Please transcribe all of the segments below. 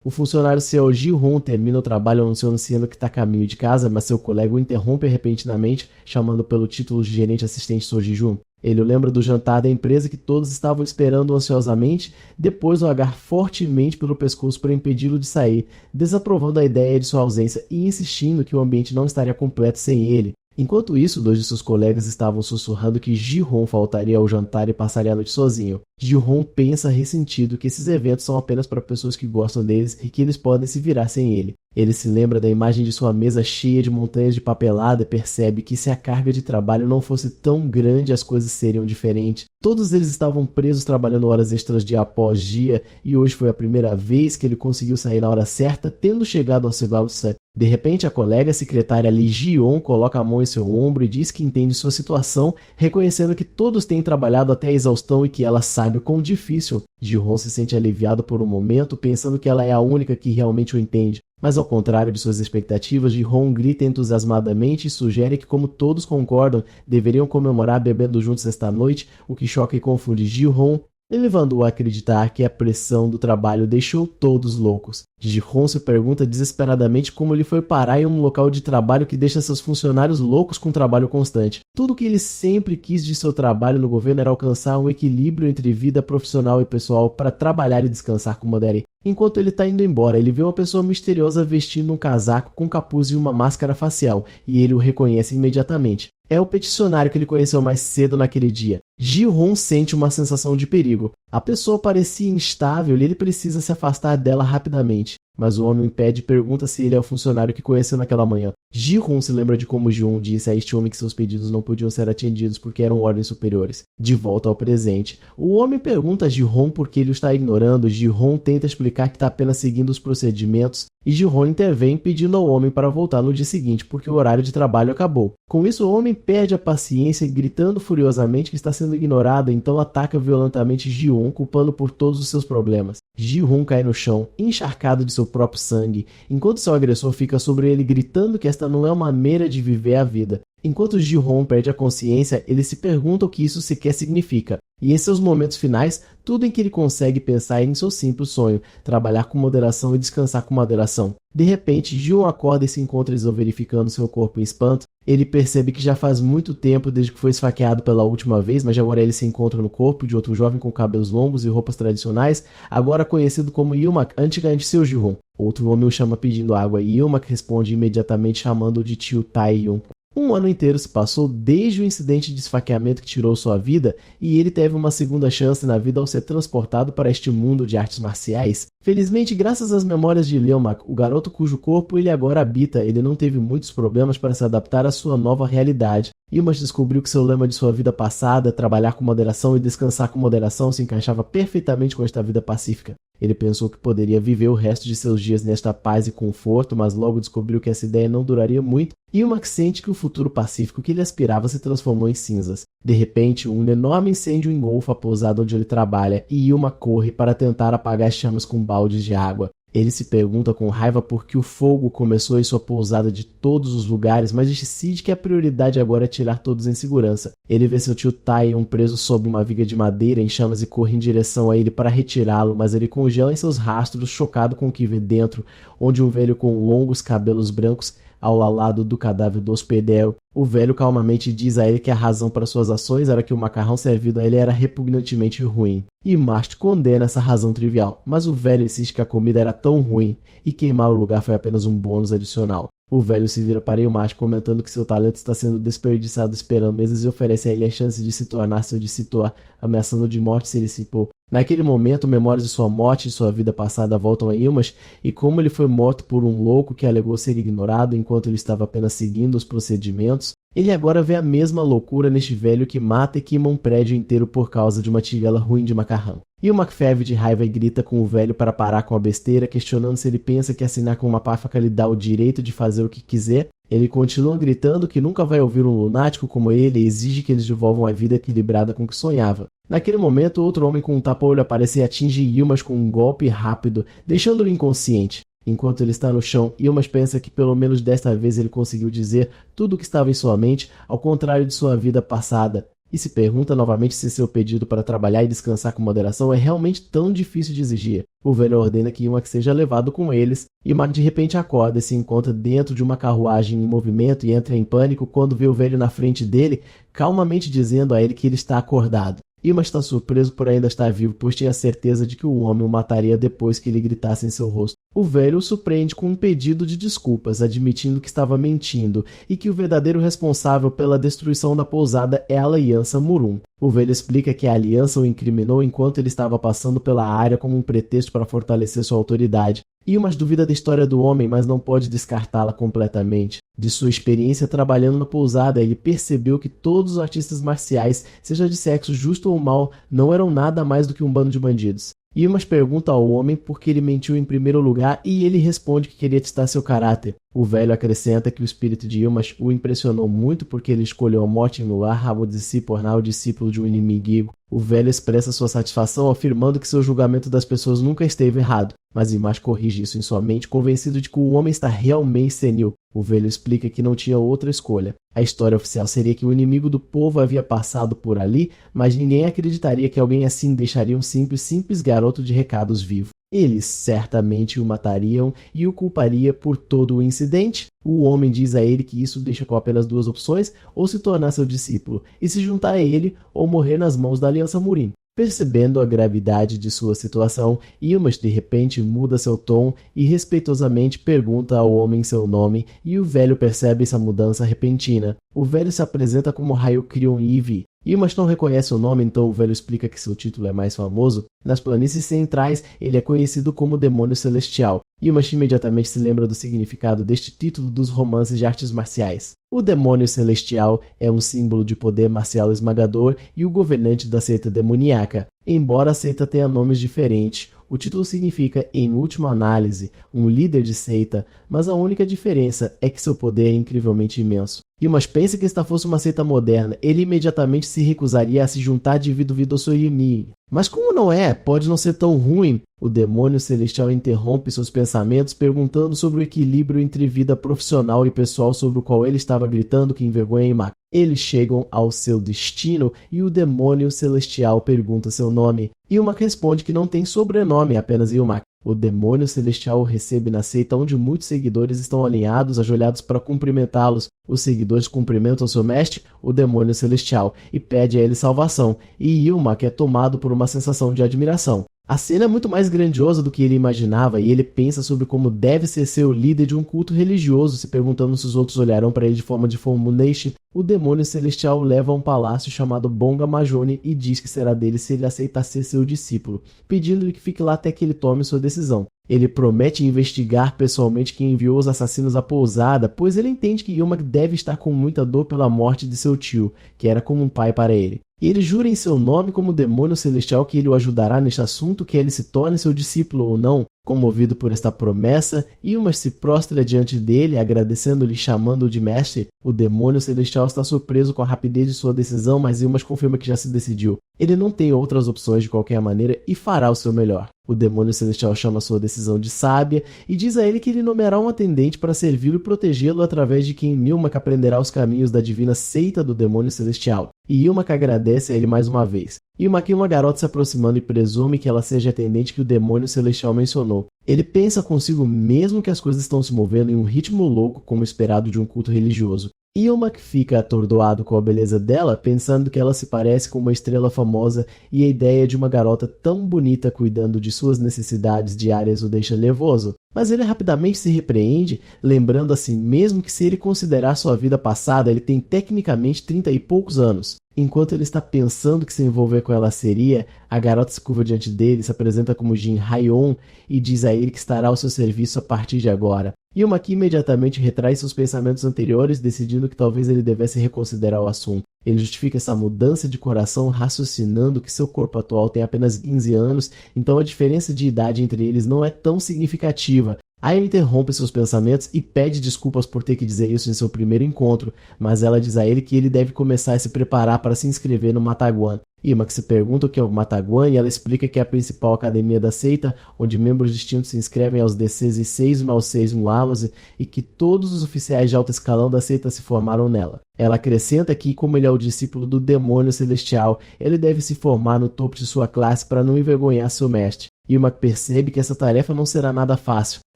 O funcionário Seo Ji-hoon termina o trabalho anunciando que está a caminho de casa, mas seu colega o interrompe repentinamente, chamando pelo título de gerente assistente So Ji-jun. Ele o lembra do jantar da empresa que todos estavam esperando ansiosamente, depois o agarra fortemente pelo pescoço para impedi-lo de sair, desaprovando a ideia de sua ausência e insistindo que o ambiente não estaria completo sem ele. Enquanto isso, dois de seus colegas estavam sussurrando que Ji-hoon faltaria ao jantar e passaria a noite sozinho. Ji-hoon pensa ressentido que esses eventos são apenas para pessoas que gostam deles e que eles podem se virar sem ele. Ele se lembra da imagem de sua mesa cheia de montanhas de papelada e percebe que se a carga de trabalho não fosse tão grande, as coisas seriam diferentes. Todos eles estavam presos trabalhando horas extras dia após dia e hoje foi a primeira vez que ele conseguiu sair na hora certa, tendo chegado ao Cibao Sun. De repente, a colega secretária Lee Ji-on coloca a mão em seu ombro e diz que entende sua situação, reconhecendo que todos têm trabalhado até a exaustão e que ela sabe o quão difícil. Ji-hoon se sente aliviado por um momento, pensando que ela é a única que realmente o entende. Mas ao contrário de suas expectativas, Ji-hoon grita entusiasmadamente e sugere que, como todos concordam, deveriam comemorar bebendo juntos esta noite, o que choca e confunde Ji-hoon, levando-o a acreditar que a pressão do trabalho deixou todos loucos. Ji-hoon se pergunta desesperadamente como ele foi parar em um local de trabalho que deixa seus funcionários loucos com trabalho constante. Tudo o que ele sempre quis de seu trabalho no governo era alcançar um equilíbrio entre vida profissional e pessoal para trabalhar e descansar com modere. Enquanto ele está indo embora, ele vê uma pessoa misteriosa vestindo um casaco com capuz e uma máscara facial, e ele o reconhece imediatamente. É o peticionário que ele conheceu mais cedo naquele dia. Ji-hoon sente uma sensação de perigo. A pessoa parecia instável e ele precisa se afastar dela rapidamente. Mas o homem impede e pergunta se ele é o funcionário que conheceu naquela manhã. Ji-hoon se lembra de como Ji-hoon disse a este homem que seus pedidos não podiam ser atendidos porque eram ordens superiores. De volta ao presente, o homem pergunta a Ji-hoon por que ele o está ignorando. Ji-hoon tenta explicar que está apenas seguindo os procedimentos e Ji-hoon intervém pedindo ao homem para voltar no dia seguinte porque o horário de trabalho acabou. Com isso, o homem perde a paciência, gritando furiosamente que está sendo ignorado, então ataca violentamente Ji-hoon, culpando por todos os seus problemas. Ji-hoon cai no chão, encharcado de seu próprio sangue, enquanto seu agressor fica sobre ele gritando que esta não é uma maneira de viver a vida. Enquanto Ji-hoon perde a consciência, ele se pergunta o que isso sequer significa. E em seus momentos finais, tudo em que ele consegue pensar é em seu simples sonho, trabalhar com moderação e descansar com moderação. De repente, Ji-hoon acorda e se encontra verificando seu corpo em espanto. Ele percebe que já faz muito tempo desde que foi esfaqueado pela última vez, mas agora ele se encontra no corpo de outro jovem com cabelos longos e roupas tradicionais, agora conhecido como Ilmak, antigamente seu Ji-hoon. Outro homem o chama pedindo água e Ilmak responde imediatamente chamando-o de tio Tae-yoon. Um ano inteiro se passou desde o incidente de esfaqueamento que tirou sua vida e ele teve uma segunda chance na vida ao ser transportado para este mundo de artes marciais. Felizmente, graças às memórias de Ilmak, o garoto cujo corpo ele agora habita, ele não teve muitos problemas para se adaptar à sua nova realidade. Ilmak descobriu que seu lema de sua vida passada, trabalhar com moderação e descansar com moderação, se encaixava perfeitamente com esta vida pacífica. Ele pensou que poderia viver o resto de seus dias nesta paz e conforto, mas logo descobriu que essa ideia não duraria muito, e Ilmak sente que o futuro pacífico que ele aspirava se transformou em cinzas. De repente, um enorme incêndio engolfa a pousada onde ele trabalha, e Ilmak corre para tentar apagar as chamas com baldes de água. Ele se pergunta com raiva por que o fogo começou em sua pousada de todos os lugares, mas decide que a prioridade agora é tirar todos em segurança. Ele vê seu tio Tae-yoon preso sob uma viga de madeira em chamas e corre em direção a ele para retirá-lo, mas ele congela em seus rastros, chocado com o que vê dentro, onde um velho com longos cabelos brancos ao lado do cadáver do hospedeiro. O velho calmamente diz a ele que a razão para suas ações era que o macarrão servido a ele era repugnantemente ruim. E Mast condena essa razão trivial, mas o velho insiste que a comida era tão ruim e queimar o lugar foi apenas um bônus adicional. O velho se vira para Ilmak comentando que seu talento está sendo desperdiçado esperando meses e oferece a ele a chance de se tornar seu discitor, ameaçando de morte se ele se impor. Naquele momento, memórias de sua morte e sua vida passada voltam a Ilmak, e como ele foi morto por um louco que alegou ser ignorado enquanto ele estava apenas seguindo os procedimentos, ele agora vê a mesma loucura neste velho que mata e queima um prédio inteiro por causa de uma tigela ruim de macarrão. Ilmak ferve de raiva e grita com o velho para parar com a besteira, questionando se ele pensa que assinar com uma páfaca lhe dá o direito de fazer o que quiser. Ele continua gritando que nunca vai ouvir um lunático como ele e exige que eles devolvam a vida equilibrada com que sonhava. Naquele momento, outro homem com um tapa-olho aparece e atinge Ilmak com um golpe rápido, deixando-o inconsciente. Enquanto ele está no chão, Ilmak pensa que pelo menos desta vez ele conseguiu dizer tudo o que estava em sua mente, ao contrário de sua vida passada. e se pergunta novamente se seu pedido para trabalhar e descansar com moderação é realmente tão difícil de exigir. O velho ordena que Yumak seja levado com eles, e Yumak de repente acorda e se encontra dentro de uma carruagem em movimento e entra em pânico quando vê o velho na frente dele, calmamente dizendo a ele que ele está acordado. Yumak está surpreso por ainda estar vivo, pois tinha certeza de que o homem o mataria depois que ele gritasse em seu rosto. O velho o surpreende com um pedido de desculpas, admitindo que estava mentindo e que o verdadeiro responsável pela destruição da pousada é a Aliança Murum. O velho explica que a aliança o incriminou enquanto ele estava passando pela área como um pretexto para fortalecer sua autoridade. Yumak duvida da história do homem, mas não pode descartá-la completamente. De sua experiência trabalhando na pousada, ele percebeu que todos os artistas marciais, seja de sexo justo ou mal, não eram nada mais do que um bando de bandidos. Yumak pergunta ao homem por que ele mentiu em primeiro lugar e ele responde que queria testar seu caráter. O velho acrescenta que o espírito de Yumak o impressionou muito porque ele escolheu a morte em lugar de se tornar o discípulo de um inimigo. O velho expressa sua satisfação afirmando que seu julgamento das pessoas nunca esteve errado, mas Yumak corrige isso em sua mente, convencido de que o homem está realmente senil. O velho explica que não tinha outra escolha. A história oficial seria que o inimigo do povo havia passado por ali, mas ninguém acreditaria que alguém assim deixaria um simples garoto de recados vivo. Eles certamente o matariam e o culparia por todo o incidente. O homem diz a ele que isso deixa com apenas duas opções, ou se tornar seu discípulo, e se juntar a ele, ou morrer nas mãos da Aliança Murim. Percebendo a gravidade de sua situação, Yumak de repente muda seu tom e respeitosamente pergunta ao homem seu nome, e o velho percebe essa mudança repentina. O velho se apresenta como Hayukrion Ivy. Yumak não reconhece o nome, então o velho explica que seu título é mais famoso. Nas planícies centrais, ele é conhecido como Demônio Celestial. Yumak imediatamente se lembra do significado deste título dos romances de artes marciais. O Demônio Celestial é um símbolo de poder marcial esmagador e o governante da seita demoníaca. Embora a seita tenha nomes diferentes, o título significa, em última análise, um líder de seita, mas a única diferença é que seu poder é incrivelmente imenso. Yumak pensa que esta fosse uma seita moderna, ele imediatamente se recusaria a se juntar devido ao seu inimigo. Mas como não é, pode não ser tão ruim. O demônio celestial interrompe seus pensamentos perguntando sobre o equilíbrio entre vida profissional e pessoal sobre o qual ele estava gritando que envergonha Yumak. Eles chegam ao seu destino e o demônio celestial pergunta seu nome. Yumak responde que não tem sobrenome, apenas Yumak. O demônio celestial o recebe na seita onde muitos seguidores estão alinhados, ajoelhados para cumprimentá-los. Os seguidores cumprimentam seu mestre, o demônio celestial, e pede a ele salvação, e Yumak é tomado por uma sensação de admiração. A cena é muito mais grandiosa do que ele imaginava e ele pensa sobre como deve ser o líder de um culto religioso, se perguntando se os outros olharão para ele de forma de Fulmination. O demônio celestial o leva a um palácio chamado Bonga Majone e diz que será dele se ele aceitar ser seu discípulo, pedindo-lhe que fique lá até que ele tome sua decisão. Ele promete investigar pessoalmente quem enviou os assassinos à pousada, pois ele entende que Yumak deve estar com muita dor pela morte de seu tio, que era como um pai para ele. E ele jura em seu nome como demônio celestial que ele o ajudará neste assunto, que ele se torne seu discípulo ou não. Comovido por esta promessa, Yumak se prostra diante dele, agradecendo-lhe e chamando-o de mestre. O demônio celestial está surpreso com a rapidez de sua decisão, mas Yumak confirma que já se decidiu. Ele não tem outras opções de qualquer maneira e fará o seu melhor. O demônio celestial chama sua decisão de sábia e diz a ele que ele nomeará um atendente para servi-lo e protegê-lo através de quem Yumak aprenderá os caminhos da divina seita do demônio celestial. E Yumak agradece a ele mais uma vez. Yumak e uma garota se aproximando e presume que ela seja a atendente que o demônio celestial mencionou. Ele pensa consigo mesmo que as coisas estão se movendo em um ritmo louco como esperado de um culto religioso. Yumak fica atordoado com a beleza dela, pensando que ela se parece com uma estrela famosa e a ideia de uma garota tão bonita cuidando de suas necessidades diárias o deixa nervoso. Mas ele rapidamente se repreende, lembrando a si mesmo que se ele considerar sua vida passada, ele tem tecnicamente 30 e poucos anos. Enquanto ele está pensando que se envolver com ela seria, a garota se curva diante dele, se apresenta como Jin Hayon e diz a ele que estará ao seu serviço a partir de agora. Yumak imediatamente retrai seus pensamentos anteriores, decidindo que talvez ele devesse reconsiderar o assunto. Ele justifica essa mudança de coração raciocinando que seu corpo atual tem apenas 15 anos, então a diferença de idade entre eles não é tão significativa. Aí ele interrompe seus pensamentos e pede desculpas por ter que dizer isso em seu primeiro encontro, mas ela diz a ele que ele deve começar a se preparar para se inscrever no Mataguan. Imak se pergunta o que é o Mataguan e ela explica que é a principal academia da seita, onde membros distintos se inscrevem aos D16 mal 6 Mualas e que todos os oficiais de alto escalão da seita se formaram nela. Ela acrescenta que, como ele é o discípulo do demônio celestial, ele deve se formar no topo de sua classe para não envergonhar seu mestre. Imak percebe que essa tarefa não será nada fácil.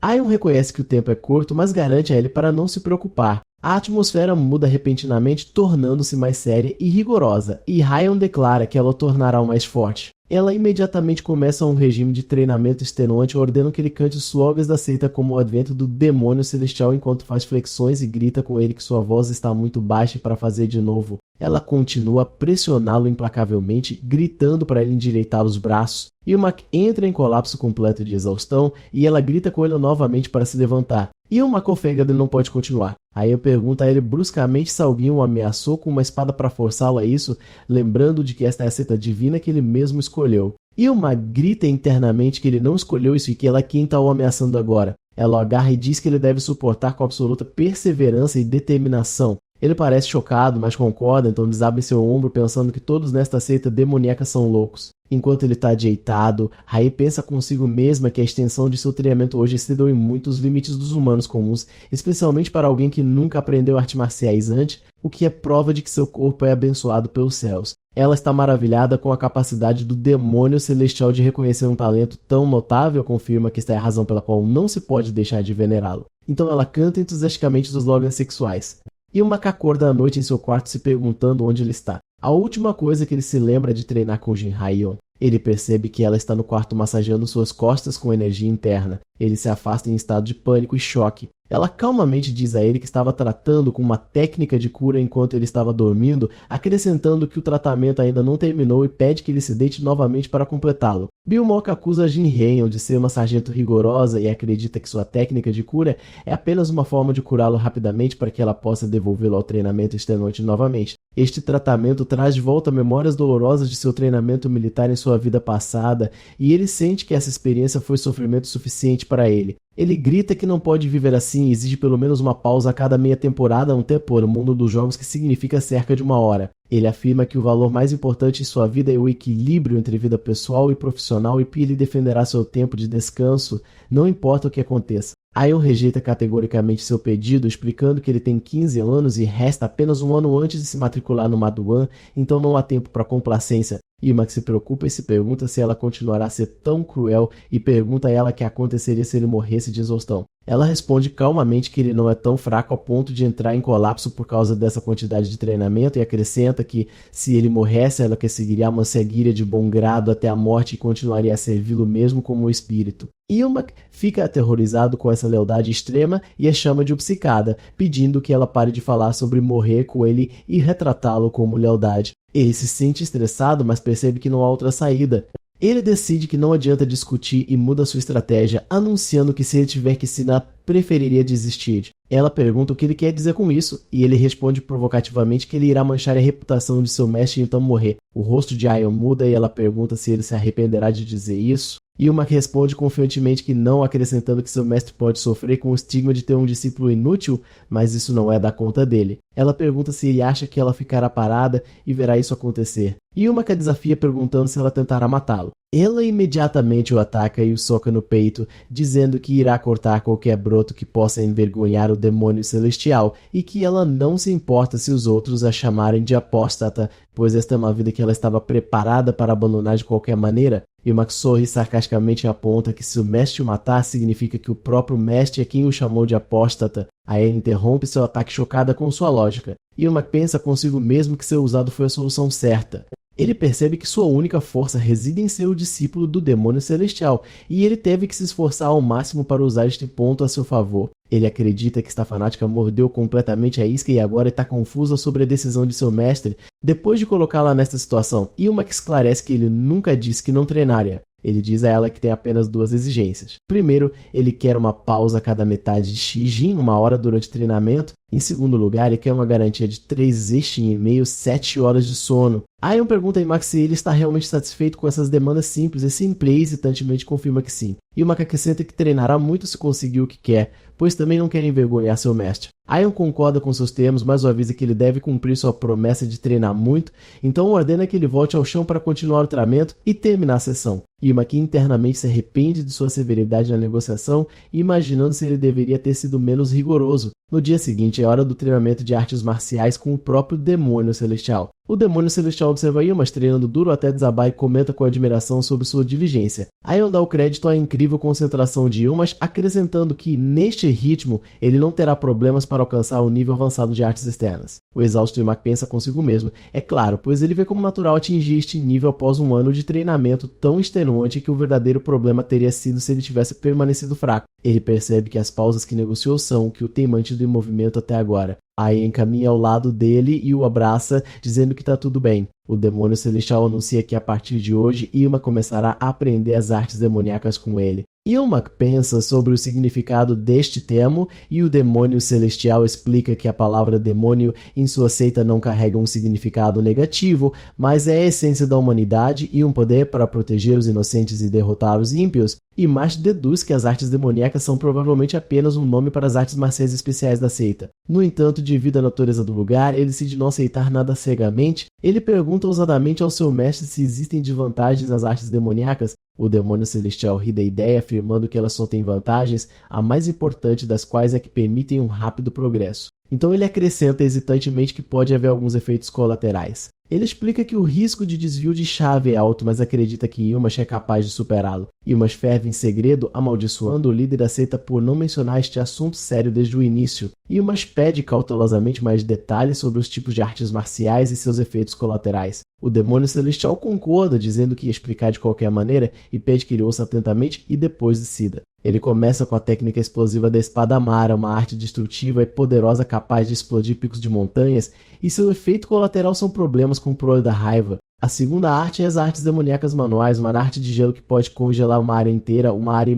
Aion reconhece que o tempo é curto, mas garante a ele para não se preocupar. A atmosfera muda repentinamente, tornando-se mais séria e rigorosa, e Ryan declara que ela o tornará o mais forte. Ela imediatamente começa um regime de treinamento extenuante, ordenando que ele cante os slogans da seita como o advento do demônio celestial enquanto faz flexões e grita com ele que sua voz está muito baixa para fazer de novo. Ela continua a pressioná-lo implacavelmente, gritando para ele endireitar os braços. Ilmak entra em colapso completo de exaustão e ela grita com ele novamente para se levantar. Ilmak ofega ele não pode continuar. Aí eu pergunto a ele bruscamente se alguém o ameaçou com uma espada para forçá-lo a isso, lembrando de que esta é a seita divina que ele mesmo escolheu. Ilmak grita internamente que ele não escolheu isso e que ela é quem está o ameaçando agora. Ela o agarra e diz que ele deve suportar com absoluta perseverança e determinação. Ele parece chocado, mas concorda, então desaba em seu ombro pensando que todos nesta seita demoníaca são loucos. Enquanto ele está ajeitado, Rai pensa consigo mesma que a extensão de seu treinamento hoje excedeu em muito os limites dos humanos comuns, especialmente para alguém que nunca aprendeu artes marciais antes, o que é prova de que seu corpo é abençoado pelos céus. Ela está maravilhada com a capacidade do demônio celestial de reconhecer um talento tão notável, confirma que esta é a razão pela qual não se pode deixar de venerá-lo. Então ela canta entusiasticamente os slogans sexuais. Ilmak acorda à noite em seu quarto se perguntando onde ele está. A última coisa que ele se lembra é de treinar com Jin Haiyon. Ele percebe que ela está no quarto massageando suas costas com energia interna. Ele se afasta em estado de pânico e choque. Ela calmamente diz a ele que estava tratando com uma técnica de cura enquanto ele estava dormindo, acrescentando que o tratamento ainda não terminou e pede que ele se deite novamente para completá-lo. Bilmok acusa Jin Haiyon de ser uma sargento rigorosa e acredita que sua técnica de cura é apenas uma forma de curá-lo rapidamente para que ela possa devolvê-lo ao treinamento extenuante novamente. Este tratamento traz de volta memórias dolorosas de seu treinamento militar em sua vida passada e ele sente que essa experiência foi sofrimento suficiente para ele. Ele grita que não pode viver assim e exige pelo menos uma pausa a cada meia temporada, um tempo no mundo dos jogos que significa cerca de 1 hora. Ele afirma que o valor mais importante em sua vida é o equilíbrio entre vida pessoal e profissional e que ele defenderá seu tempo de descanso, não importa o que aconteça. Aion rejeita categoricamente seu pedido, explicando que ele tem 15 anos e resta apenas 1 ano antes de se matricular no Maduan, então não há tempo para complacência. Ilmak se preocupa e se pergunta se ela continuará a ser tão cruel e pergunta a ela o que aconteceria se ele morresse de exaustão. Ela responde calmamente que ele não é tão fraco ao ponto de entrar em colapso por causa dessa quantidade de treinamento e acrescenta que, se ele morresse, ela que seguiria a manseguilha de bom grado até a morte e continuaria a servi-lo mesmo como um espírito. Ilmak fica aterrorizado com essa lealdade extrema e a chama de obcecada, pedindo que ela pare de falar sobre morrer com ele e retratá-lo como lealdade. Ele se sente estressado, mas percebe que não há outra saída. Ele decide que não adianta discutir e muda sua estratégia, anunciando que se ele tiver que ensinar, preferiria desistir. Ela pergunta o que ele quer dizer com isso, e ele responde provocativamente que ele irá manchar a reputação de seu mestre e então morrer. O rosto de Aion muda e ela pergunta se ele se arrependerá de dizer isso. Ilmak responde confiantemente que não, acrescentando que seu mestre pode sofrer com o estigma de ter um discípulo inútil, mas isso não é da conta dele. Ela pergunta se ele acha que ela ficará parada e verá isso acontecer. Ilmak a desafia perguntando se ela tentará matá-lo. Ela imediatamente o ataca e o soca no peito, dizendo que irá cortar qualquer broto que possa envergonhar o demônio celestial e que ela não se importa se os outros a chamarem de apóstata, pois esta é uma vida que ela estava preparada para abandonar de qualquer maneira. Ilmak sorri sarcasticamente e aponta que se o mestre o matar, significa que o próprio mestre é quem o chamou de apóstata. Aí ela interrompe seu ataque chocada com sua lógica. Ilmak pensa consigo mesmo que ser usado foi a solução certa. Ele percebe que sua única força reside em ser o discípulo do demônio celestial, e ele teve que se esforçar ao máximo para usar este ponto a seu favor. Ele acredita que esta fanática mordeu completamente a isca e agora está confusa sobre a decisão de seu mestre depois de colocá-la nesta situação. Ilmak esclarece que ele nunca disse que não treinaria. Ele diz a ela que tem apenas 2 exigências. Primeiro, ele quer uma pausa a cada metade de Shijin, 1 hora durante o treinamento, Em segundo lugar, ele quer uma garantia de 3 zeshin e meio, 7 horas de sono. Aion pergunta a Imak se ele está realmente satisfeito com essas demandas simples, e Simple hesitantemente confirma que sim. Imak acrescenta que treinará muito se conseguir o que quer, pois também não quer envergonhar seu mestre. Aion concorda com seus termos, mas o avisa que ele deve cumprir sua promessa de treinar muito, então ordena que ele volte ao chão para continuar o treinamento e terminar a sessão. Imak internamente se arrepende de sua severidade na negociação, imaginando se ele deveria ter sido menos rigoroso. No dia seguinte é hora do treinamento de artes marciais com o próprio Demônio Celestial. O Demônio Celestial observa Ilmas treinando duro até desabar e comenta com admiração sobre sua diligência. Aion dá o crédito à incrível concentração de Ilmas, acrescentando que, neste ritmo, ele não terá problemas para alcançar o nível avançado de artes externas. O exausto Imak pensa consigo mesmo, é claro, pois ele vê como natural atingir este nível após um ano de treinamento tão extenuante que o verdadeiro problema teria sido se ele tivesse permanecido fraco. Ele percebe que as pausas que negociou são o que o tem mantido em movimento até agora. Aion caminha ao lado dele e o abraça, dizendo que está tudo bem. O Demônio Celestial anuncia que a partir de hoje, Ilma começará a aprender as artes demoníacas com ele. Ilmak pensa sobre o significado deste termo e o Demônio Celestial explica que a palavra demônio em sua seita não carrega um significado negativo, mas é a essência da humanidade e um poder para proteger os inocentes e derrotar os ímpios. E Marsh deduz que as artes demoníacas são provavelmente apenas um nome para as artes marciais especiais da seita. No entanto, devido à natureza do lugar, ele decide não aceitar nada cegamente. Ele pergunta ousadamente ao seu mestre se existem desvantagens nas artes demoníacas. O Demônio Celestial ri da ideia, afirmando que elas só têm vantagens, a mais importante das quais é que permitem um rápido progresso. Então ele acrescenta hesitantemente que pode haver alguns efeitos colaterais. Ele explica que o risco de desvio de chave é alto, mas acredita que Ilmas é capaz de superá-lo. Ilmas ferve em segredo, amaldiçoando o líder da seita por não mencionar este assunto sério desde o início. Ilmas pede cautelosamente mais detalhes sobre os tipos de artes marciais e seus efeitos colaterais. O Demônio Celestial concorda, dizendo que ia explicar de qualquer maneira e pede que ele ouça atentamente e depois decida. Ele começa com a técnica explosiva da Espada Amara, uma arte destrutiva e poderosa capaz de explodir picos de montanhas, e seu efeito colateral são problemas com o poder da raiva. A segunda arte é as artes demoníacas manuais, uma arte de gelo que pode congelar uma área inteira, uma área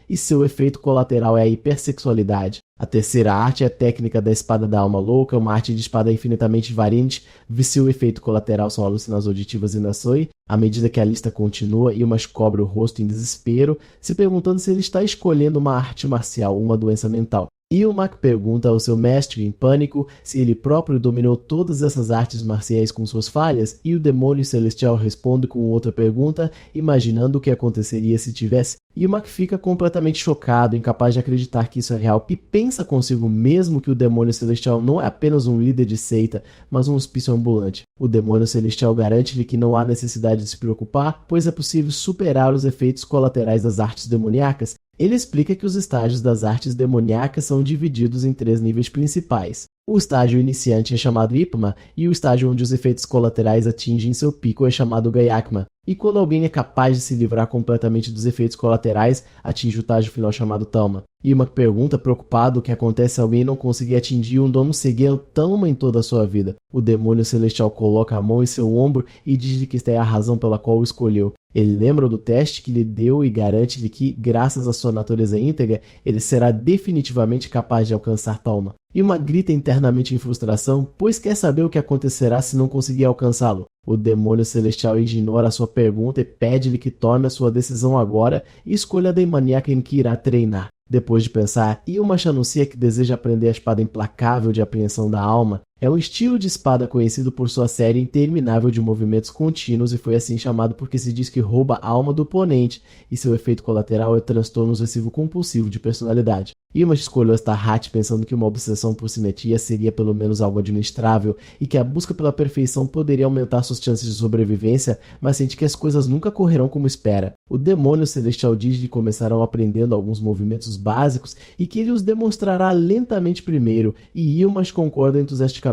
e seu efeito colateral é a hipersexualidade. A terceira arte é a técnica da Espada da Alma Louca, uma arte de espada infinitamente variante, seu efeito colateral são alucinações auditivas e Nasoi. À medida que a lista continua, Ilmas cobre o rosto em desespero, se perguntando se ele está escolhendo uma arte marcial ou uma doença mental. Ilmak pergunta ao seu mestre, em pânico, se ele próprio dominou todas essas artes marciais com suas falhas, e o Demônio Celestial responde com outra pergunta, imaginando o que aconteceria se tivesse. Ilmak fica completamente chocado, incapaz de acreditar que isso é real, e pensa consigo mesmo que o Demônio Celestial não é apenas um líder de seita, mas um hospício ambulante. O Demônio Celestial garante-lhe que não há necessidade de se preocupar, pois é possível superar os efeitos colaterais das artes demoníacas. Ele explica que os estágios das artes demoníacas são divididos em 3 níveis principais. O estágio iniciante é chamado Ipma, e o estágio onde os efeitos colaterais atingem seu pico é chamado Gayakma. E quando alguém é capaz de se livrar completamente dos efeitos colaterais, atinge o estágio final chamado Talma. Ilmak pergunta, preocupado, o que acontece se alguém não conseguir atingir um dono cegueiro Talma em toda a sua vida. O Demônio Celestial coloca a mão em seu ombro e diz que esta é a razão pela qual o escolheu. Ele lembra do teste que lhe deu e garante-lhe que, graças à sua natureza íntegra, ele será definitivamente capaz de alcançar Talma. Ilmak grita internamente em frustração, pois quer saber o que acontecerá se não conseguir alcançá-lo. O Demônio Celestial ignora sua pergunta e pede-lhe que tome a sua decisão agora e escolha a demoníaca em que irá treinar. Depois de pensar, Ilmas anuncia que deseja aprender a espada implacável de apreensão da alma. É um estilo de espada conhecido por sua série interminável de movimentos contínuos e foi assim chamado porque se diz que rouba a alma do oponente e seu efeito colateral é transtorno obsessivo-compulsivo de personalidade. Ilmas escolheu esta arte pensando que uma obsessão por simetria seria pelo menos algo administrável e que a busca pela perfeição poderia aumentar suas chances de sobrevivência, mas sente que as coisas nunca correrão como espera. O Demônio Celestial diz que começarão aprendendo alguns movimentos básicos e que ele os demonstrará lentamente primeiro, e Ilmas concorda entusiasticamente.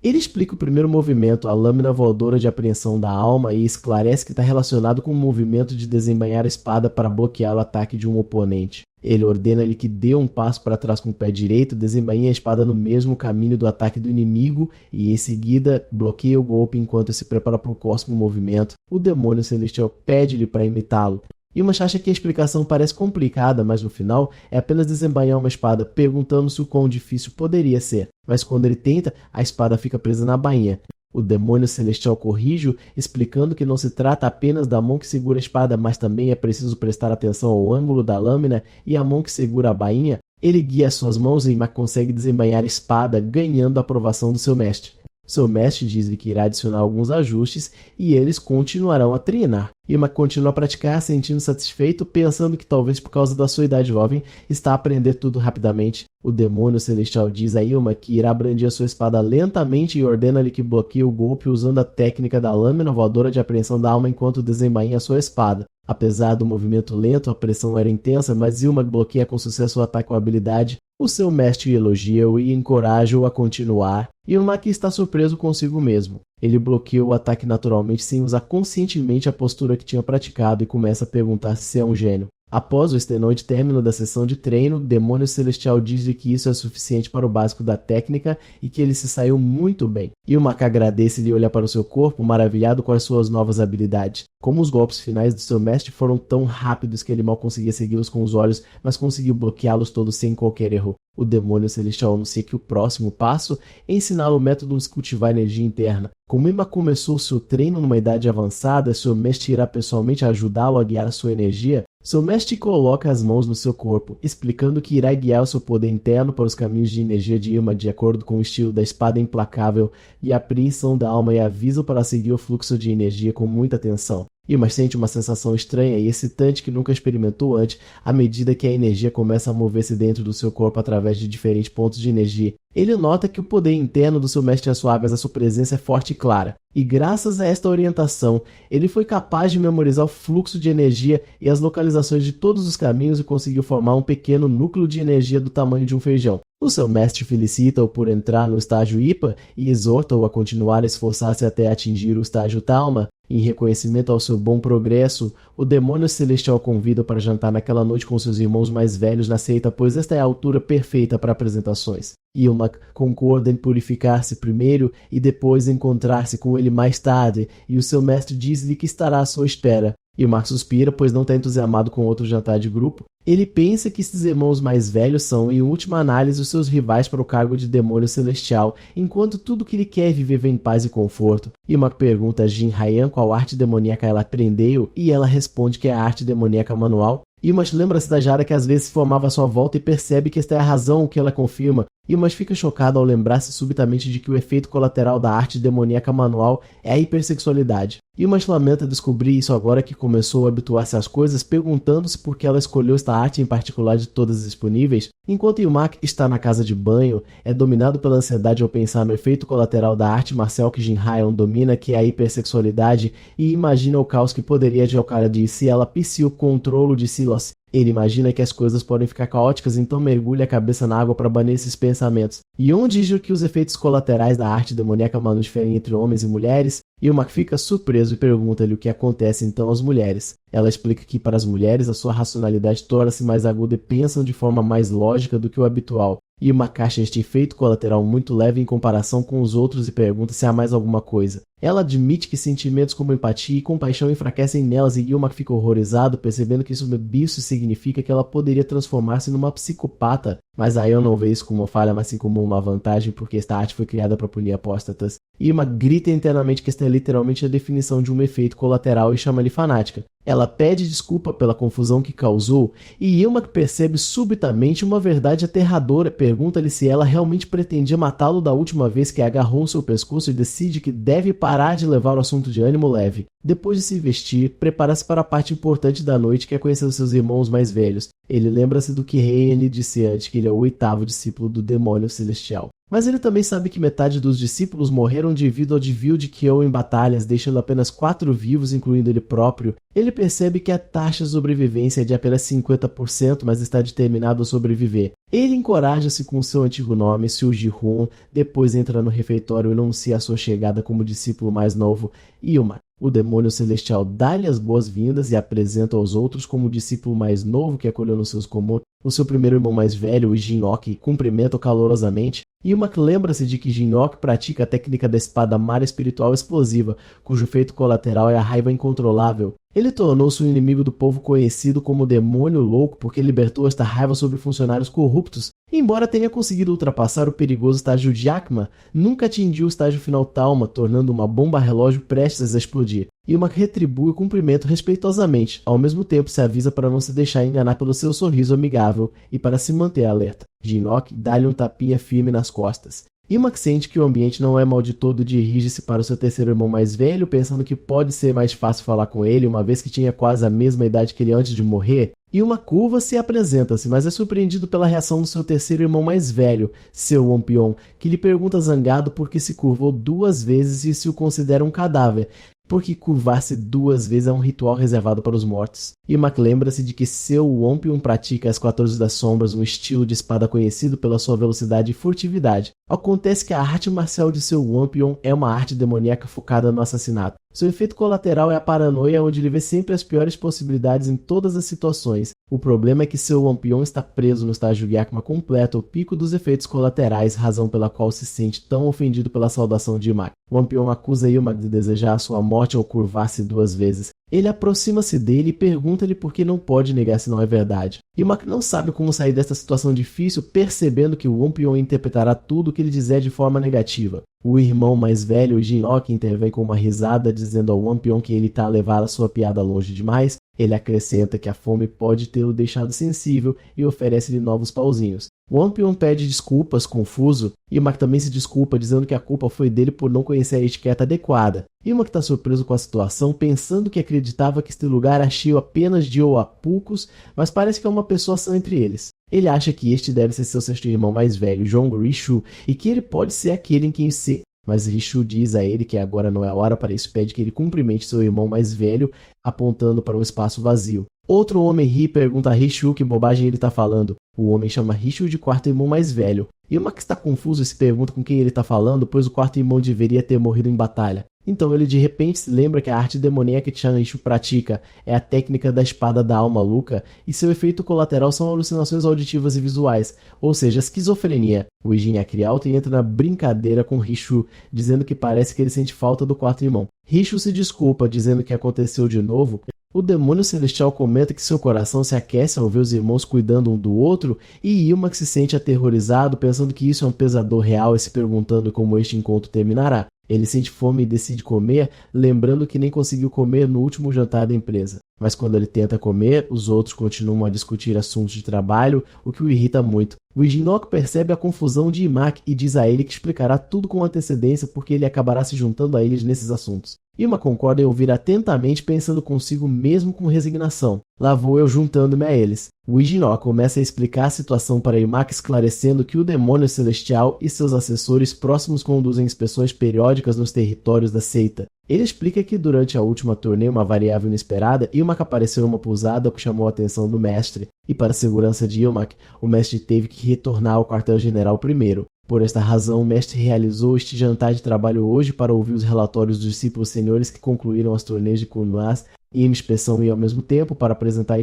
Ele explica o primeiro movimento, a lâmina voadora de apreensão da alma, e esclarece que está relacionado com o movimento de desembainhar a espada para bloquear o ataque de um oponente. Ele ordena-lhe que dê um passo para trás com o pé direito, desembainhe a espada no mesmo caminho do ataque do inimigo e, em seguida, bloqueie o golpe enquanto se prepara para o próximo movimento. O Demônio Celestial pede-lhe para imitá-lo. Yuma acha que a explicação parece complicada, mas no final é apenas desembainhar uma espada, perguntando-se o quão difícil poderia ser. Mas quando ele tenta, a espada fica presa na bainha. O demônio celestial corrige-o, explicando que não se trata apenas da mão que segura a espada, mas também é preciso prestar atenção ao ângulo da lâmina e a mão que segura a bainha. Ele guia suas mãos e consegue desembainhar a espada, ganhando a aprovação do seu mestre. Seu mestre diz que irá adicionar alguns ajustes e eles continuarão a treinar. Yuma continua a praticar, sentindo satisfeito, pensando que talvez por causa da sua idade jovem, está a aprender tudo rapidamente. O demônio celestial diz a Yuma que irá brandir a sua espada lentamente e ordena-lhe que bloqueie o golpe usando a técnica da lâmina voadora de apreensão da alma enquanto desembainha a sua espada. Apesar do movimento lento, a pressão era intensa, mas Yuma bloqueia com sucesso o ataque com habilidade. O seu mestre elogia-o e encoraja-o a continuar. Yuma está surpreso consigo mesmo. Ele bloqueia o ataque naturalmente sem usar conscientemente a postura que tinha praticado e começa a perguntar se é um gênio. Após o extenuante término da sessão de treino, o demônio celestial diz-lhe que isso é suficiente para o básico da técnica e que ele se saiu muito bem. Yuma agradece-lhe e olha para o seu corpo, maravilhado com as suas novas habilidades. Como os golpes finais do seu mestre foram tão rápidos que ele mal conseguia segui-los com os olhos, mas conseguiu bloqueá-los todos sem qualquer erro. O demônio celestial anuncia que o próximo passo é ensiná-lo o método de cultivar energia interna. Como Yuma começou seu treino numa idade avançada, seu mestre irá pessoalmente ajudá-lo a guiar a sua energia. Seu mestre coloca as mãos no seu corpo, explicando que irá guiar o seu poder interno para os caminhos de energia de Yuma de acordo com o estilo da espada implacável e a apreensão da alma e avisa para seguir o fluxo de energia com muita atenção. Yuma sente uma sensação estranha e excitante que nunca experimentou antes, à medida que a energia começa a mover-se dentro do seu corpo através de diferentes pontos de energia. Ele nota que o poder interno do seu mestre é suave, mas a sua presença é forte e clara. E graças a esta orientação, ele foi capaz de memorizar o fluxo de energia e as localizações de todos os caminhos e conseguiu formar um pequeno núcleo de energia do tamanho de um feijão. O seu mestre felicita-o por entrar no estágio IPA e exorta-o a continuar a esforçar-se até atingir o estágio Talma. Em reconhecimento ao seu bom progresso, o demônio celestial convida para jantar naquela noite com seus irmãos mais velhos na seita, pois esta é a altura perfeita para apresentações. Yuma concorda em purificar-se primeiro e depois encontrar-se com ele mais tarde, e o seu mestre diz-lhe que estará à sua espera. Yuma suspira, pois não está entusiasmado com outro jantar de grupo. Ele pensa que esses irmãos mais velhos são, em última análise, os seus rivais para o cargo de demônio celestial, enquanto tudo que ele quer é viver em paz e conforto. Yuma pergunta a Jin Haiyan qual arte demoníaca ela aprendeu, e ela responde que é a arte demoníaca manual. Yuma lembra-se da Jara que às vezes se formava à sua volta e percebe que esta é a razão que ela confirma. Yuma fica chocado ao lembrar-se subitamente de que o efeito colateral da arte demoníaca manual é a hipersexualidade. Yuma lamenta descobrir isso agora que começou a habituar-se às coisas, perguntando-se por que ela escolheu esta arte em particular de todas as disponíveis. Enquanto Yuma está na casa de banho, é dominado pela ansiedade ao pensar no efeito colateral da arte marcial que Jin Haiyan domina, que é a hipersexualidade, e imagina o caos que poderia gerar de se ela pisse o controle de Silos. Ele imagina que as coisas podem ficar caóticas, então mergulha a cabeça na água para banir esses pensamentos. Yon diz que os efeitos colaterais da arte demoníaca manual diferem entre homens e mulheres, e o Mac fica surpreso e pergunta-lhe o que acontece então às mulheres. Ela explica que para as mulheres a sua racionalidade torna-se mais aguda e pensam de forma mais lógica do que o habitual. E uma caixa este efeito colateral muito leve em comparação com os outros e pergunta se há mais alguma coisa. Ela admite que sentimentos como empatia e compaixão enfraquecem nelas e Yuma fica horrorizado, percebendo que isso significa que ela poderia transformar-se numa psicopata. Mas Ayan não vê isso como uma falha, mas sim como uma vantagem, porque esta arte foi criada para punir apóstatas. Yuma grita internamente que esta é literalmente a definição de um efeito colateral e chama-lhe fanática. Ela pede desculpa pela confusão que causou e Yuma percebe subitamente uma verdade aterradora. Pergunta-lhe se ela realmente pretendia matá-lo da última vez que agarrou seu pescoço e decide que deve parar de levar o assunto de ânimo leve. Depois de se vestir, prepara-se para a parte importante da noite, que é conhecer os seus irmãos mais velhos. Ele lembra-se do que Heian lhe disse antes, que ele é o 8º discípulo do demônio celestial. Mas ele também sabe que metade dos discípulos morreram devido ao desvio de Kyo em batalhas, deixando apenas 4 vivos, incluindo ele próprio. Ele percebe que a taxa de sobrevivência é de apenas 50%, mas está determinado a sobreviver. Ele encoraja-se com seu antigo nome, Su Ji-hun, depois entra no refeitório e anuncia a sua chegada como discípulo mais novo, Yuma. O demônio celestial dá-lhe as boas-vindas e apresenta aos outros como o discípulo mais novo que acolheu nos seus comuns. O seu primeiro irmão mais velho, o Jin-ok, cumprimenta-o calorosamente. Yuma lembra-se de que Jin-ok pratica a técnica da espada Mara espiritual explosiva, cujo efeito colateral é a raiva incontrolável. Ele tornou-se um inimigo do povo conhecido como Demônio Louco porque libertou esta raiva sobre funcionários corruptos. E, embora tenha conseguido ultrapassar o perigoso estágio de Akma, nunca atingiu o estágio final Talma, tornando uma bomba relógio prestes a explodir. Ilmak retribui o cumprimento respeitosamente, ao mesmo tempo se avisa para não se deixar enganar pelo seu sorriso amigável e para se manter alerta. Shinnok dá-lhe um tapinha firme nas costas. Ilmak sente que o ambiente não é mal de todo e dirige-se para o seu terceiro irmão mais velho, pensando que pode ser mais fácil falar com ele, uma vez que tinha quase a mesma idade que ele antes de morrer. Ilmak curva-se e apresenta-se, mas é surpreendido pela reação do seu terceiro irmão mais velho, seu Wompion, que lhe pergunta zangado por que se curvou 2 vezes e se o considera um cadáver, porque curvar-se 2 vezes é um ritual reservado para os mortos. Ilmak lembra-se de que seu Wompion pratica as 14 das Sombras, um estilo de espada conhecido pela sua velocidade e furtividade. Acontece que a arte marcial de seu Wompion é uma arte demoníaca focada no assassinato. Seu efeito colateral é a paranoia, onde ele vê sempre as piores possibilidades em todas as situações. O problema é que seu Wompion está preso no estágio Gyakma completo, o pico dos efeitos colaterais, razão pela qual se sente tão ofendido pela saudação de Ilmak. Wompion acusa Ilmak de desejar a sua morte ao curvar-se 2 vezes. Ele aproxima-se dele e pergunta-lhe por que não pode negar se não é verdade. Ilmak não sabe como sair desta situação difícil, percebendo que o Wompion interpretará tudo o que ele dizer de forma negativa. O irmão mais velho, Shinnok, intervém com uma risada, dizendo ao Wompion que ele está a levar a sua piada longe demais. Ele acrescenta que a fome pode tê-lo deixado sensível e oferece-lhe novos pauzinhos. Wompion pede desculpas, confuso. Ilmak também se desculpa, dizendo que a culpa foi dele por não conhecer a etiqueta adequada. Ilmak está surpreso com a situação, pensando que acreditava que este lugar era cheio apenas de Oapucos, mas parece que há uma pessoa sã entre eles. Ele acha que este deve ser seu sexto irmão mais velho, Jongo Rishu, e que ele pode ser aquele em quem se... Mas Rishu diz a ele que agora não é a hora para isso, pede que ele cumprimente seu irmão mais velho, apontando para um espaço vazio. Outro homem ri e pergunta a Rishu que bobagem ele está falando. O homem chama Rishu de quarto irmão mais velho. Ilmak está confuso e se pergunta com quem ele está falando, pois o quarto irmão deveria ter morrido em batalha. Então ele de repente se lembra que a arte demoníaca que Rishu pratica é a técnica da espada da alma Luca, e seu efeito colateral são alucinações auditivas e visuais, ou seja, esquizofrenia. O Ijinha alta e entra na brincadeira com Rishu, dizendo que parece que ele sente falta do quarto irmão. Rishu se desculpa, dizendo que aconteceu de novo. O demônio celestial comenta que seu coração se aquece ao ver os irmãos cuidando um do outro, e Ilmak se sente aterrorizado, pensando que isso é um pesadelo real e se perguntando como este encontro terminará. Ele sente fome e decide comer, lembrando que nem conseguiu comer no último jantar da empresa. Mas quando ele tenta comer, os outros continuam a discutir assuntos de trabalho, o que o irrita muito. O Shinnok percebe a confusão de Ilmak e diz a ele que explicará tudo com antecedência porque ele acabará se juntando a eles nesses assuntos. Ilmak concorda em ouvir atentamente, pensando consigo mesmo com resignação. Lá vou eu juntando-me a eles. O Shinnok começa a explicar a situação para Ilmak, esclarecendo que o demônio celestial e seus assessores próximos conduzem inspeções periódicas nos territórios da seita. Ele explica que durante a última turnê, uma variável inesperada, Ilmak apareceu em uma pousada que chamou a atenção do mestre, e para a segurança de Ilmak, o mestre teve que retornar ao quartel-general primeiro. Por esta razão, o mestre realizou este jantar de trabalho hoje para ouvir os relatórios dos discípulos senhores que concluíram as turnês de Kunlaz e inspeção e ao mesmo tempo para apresentar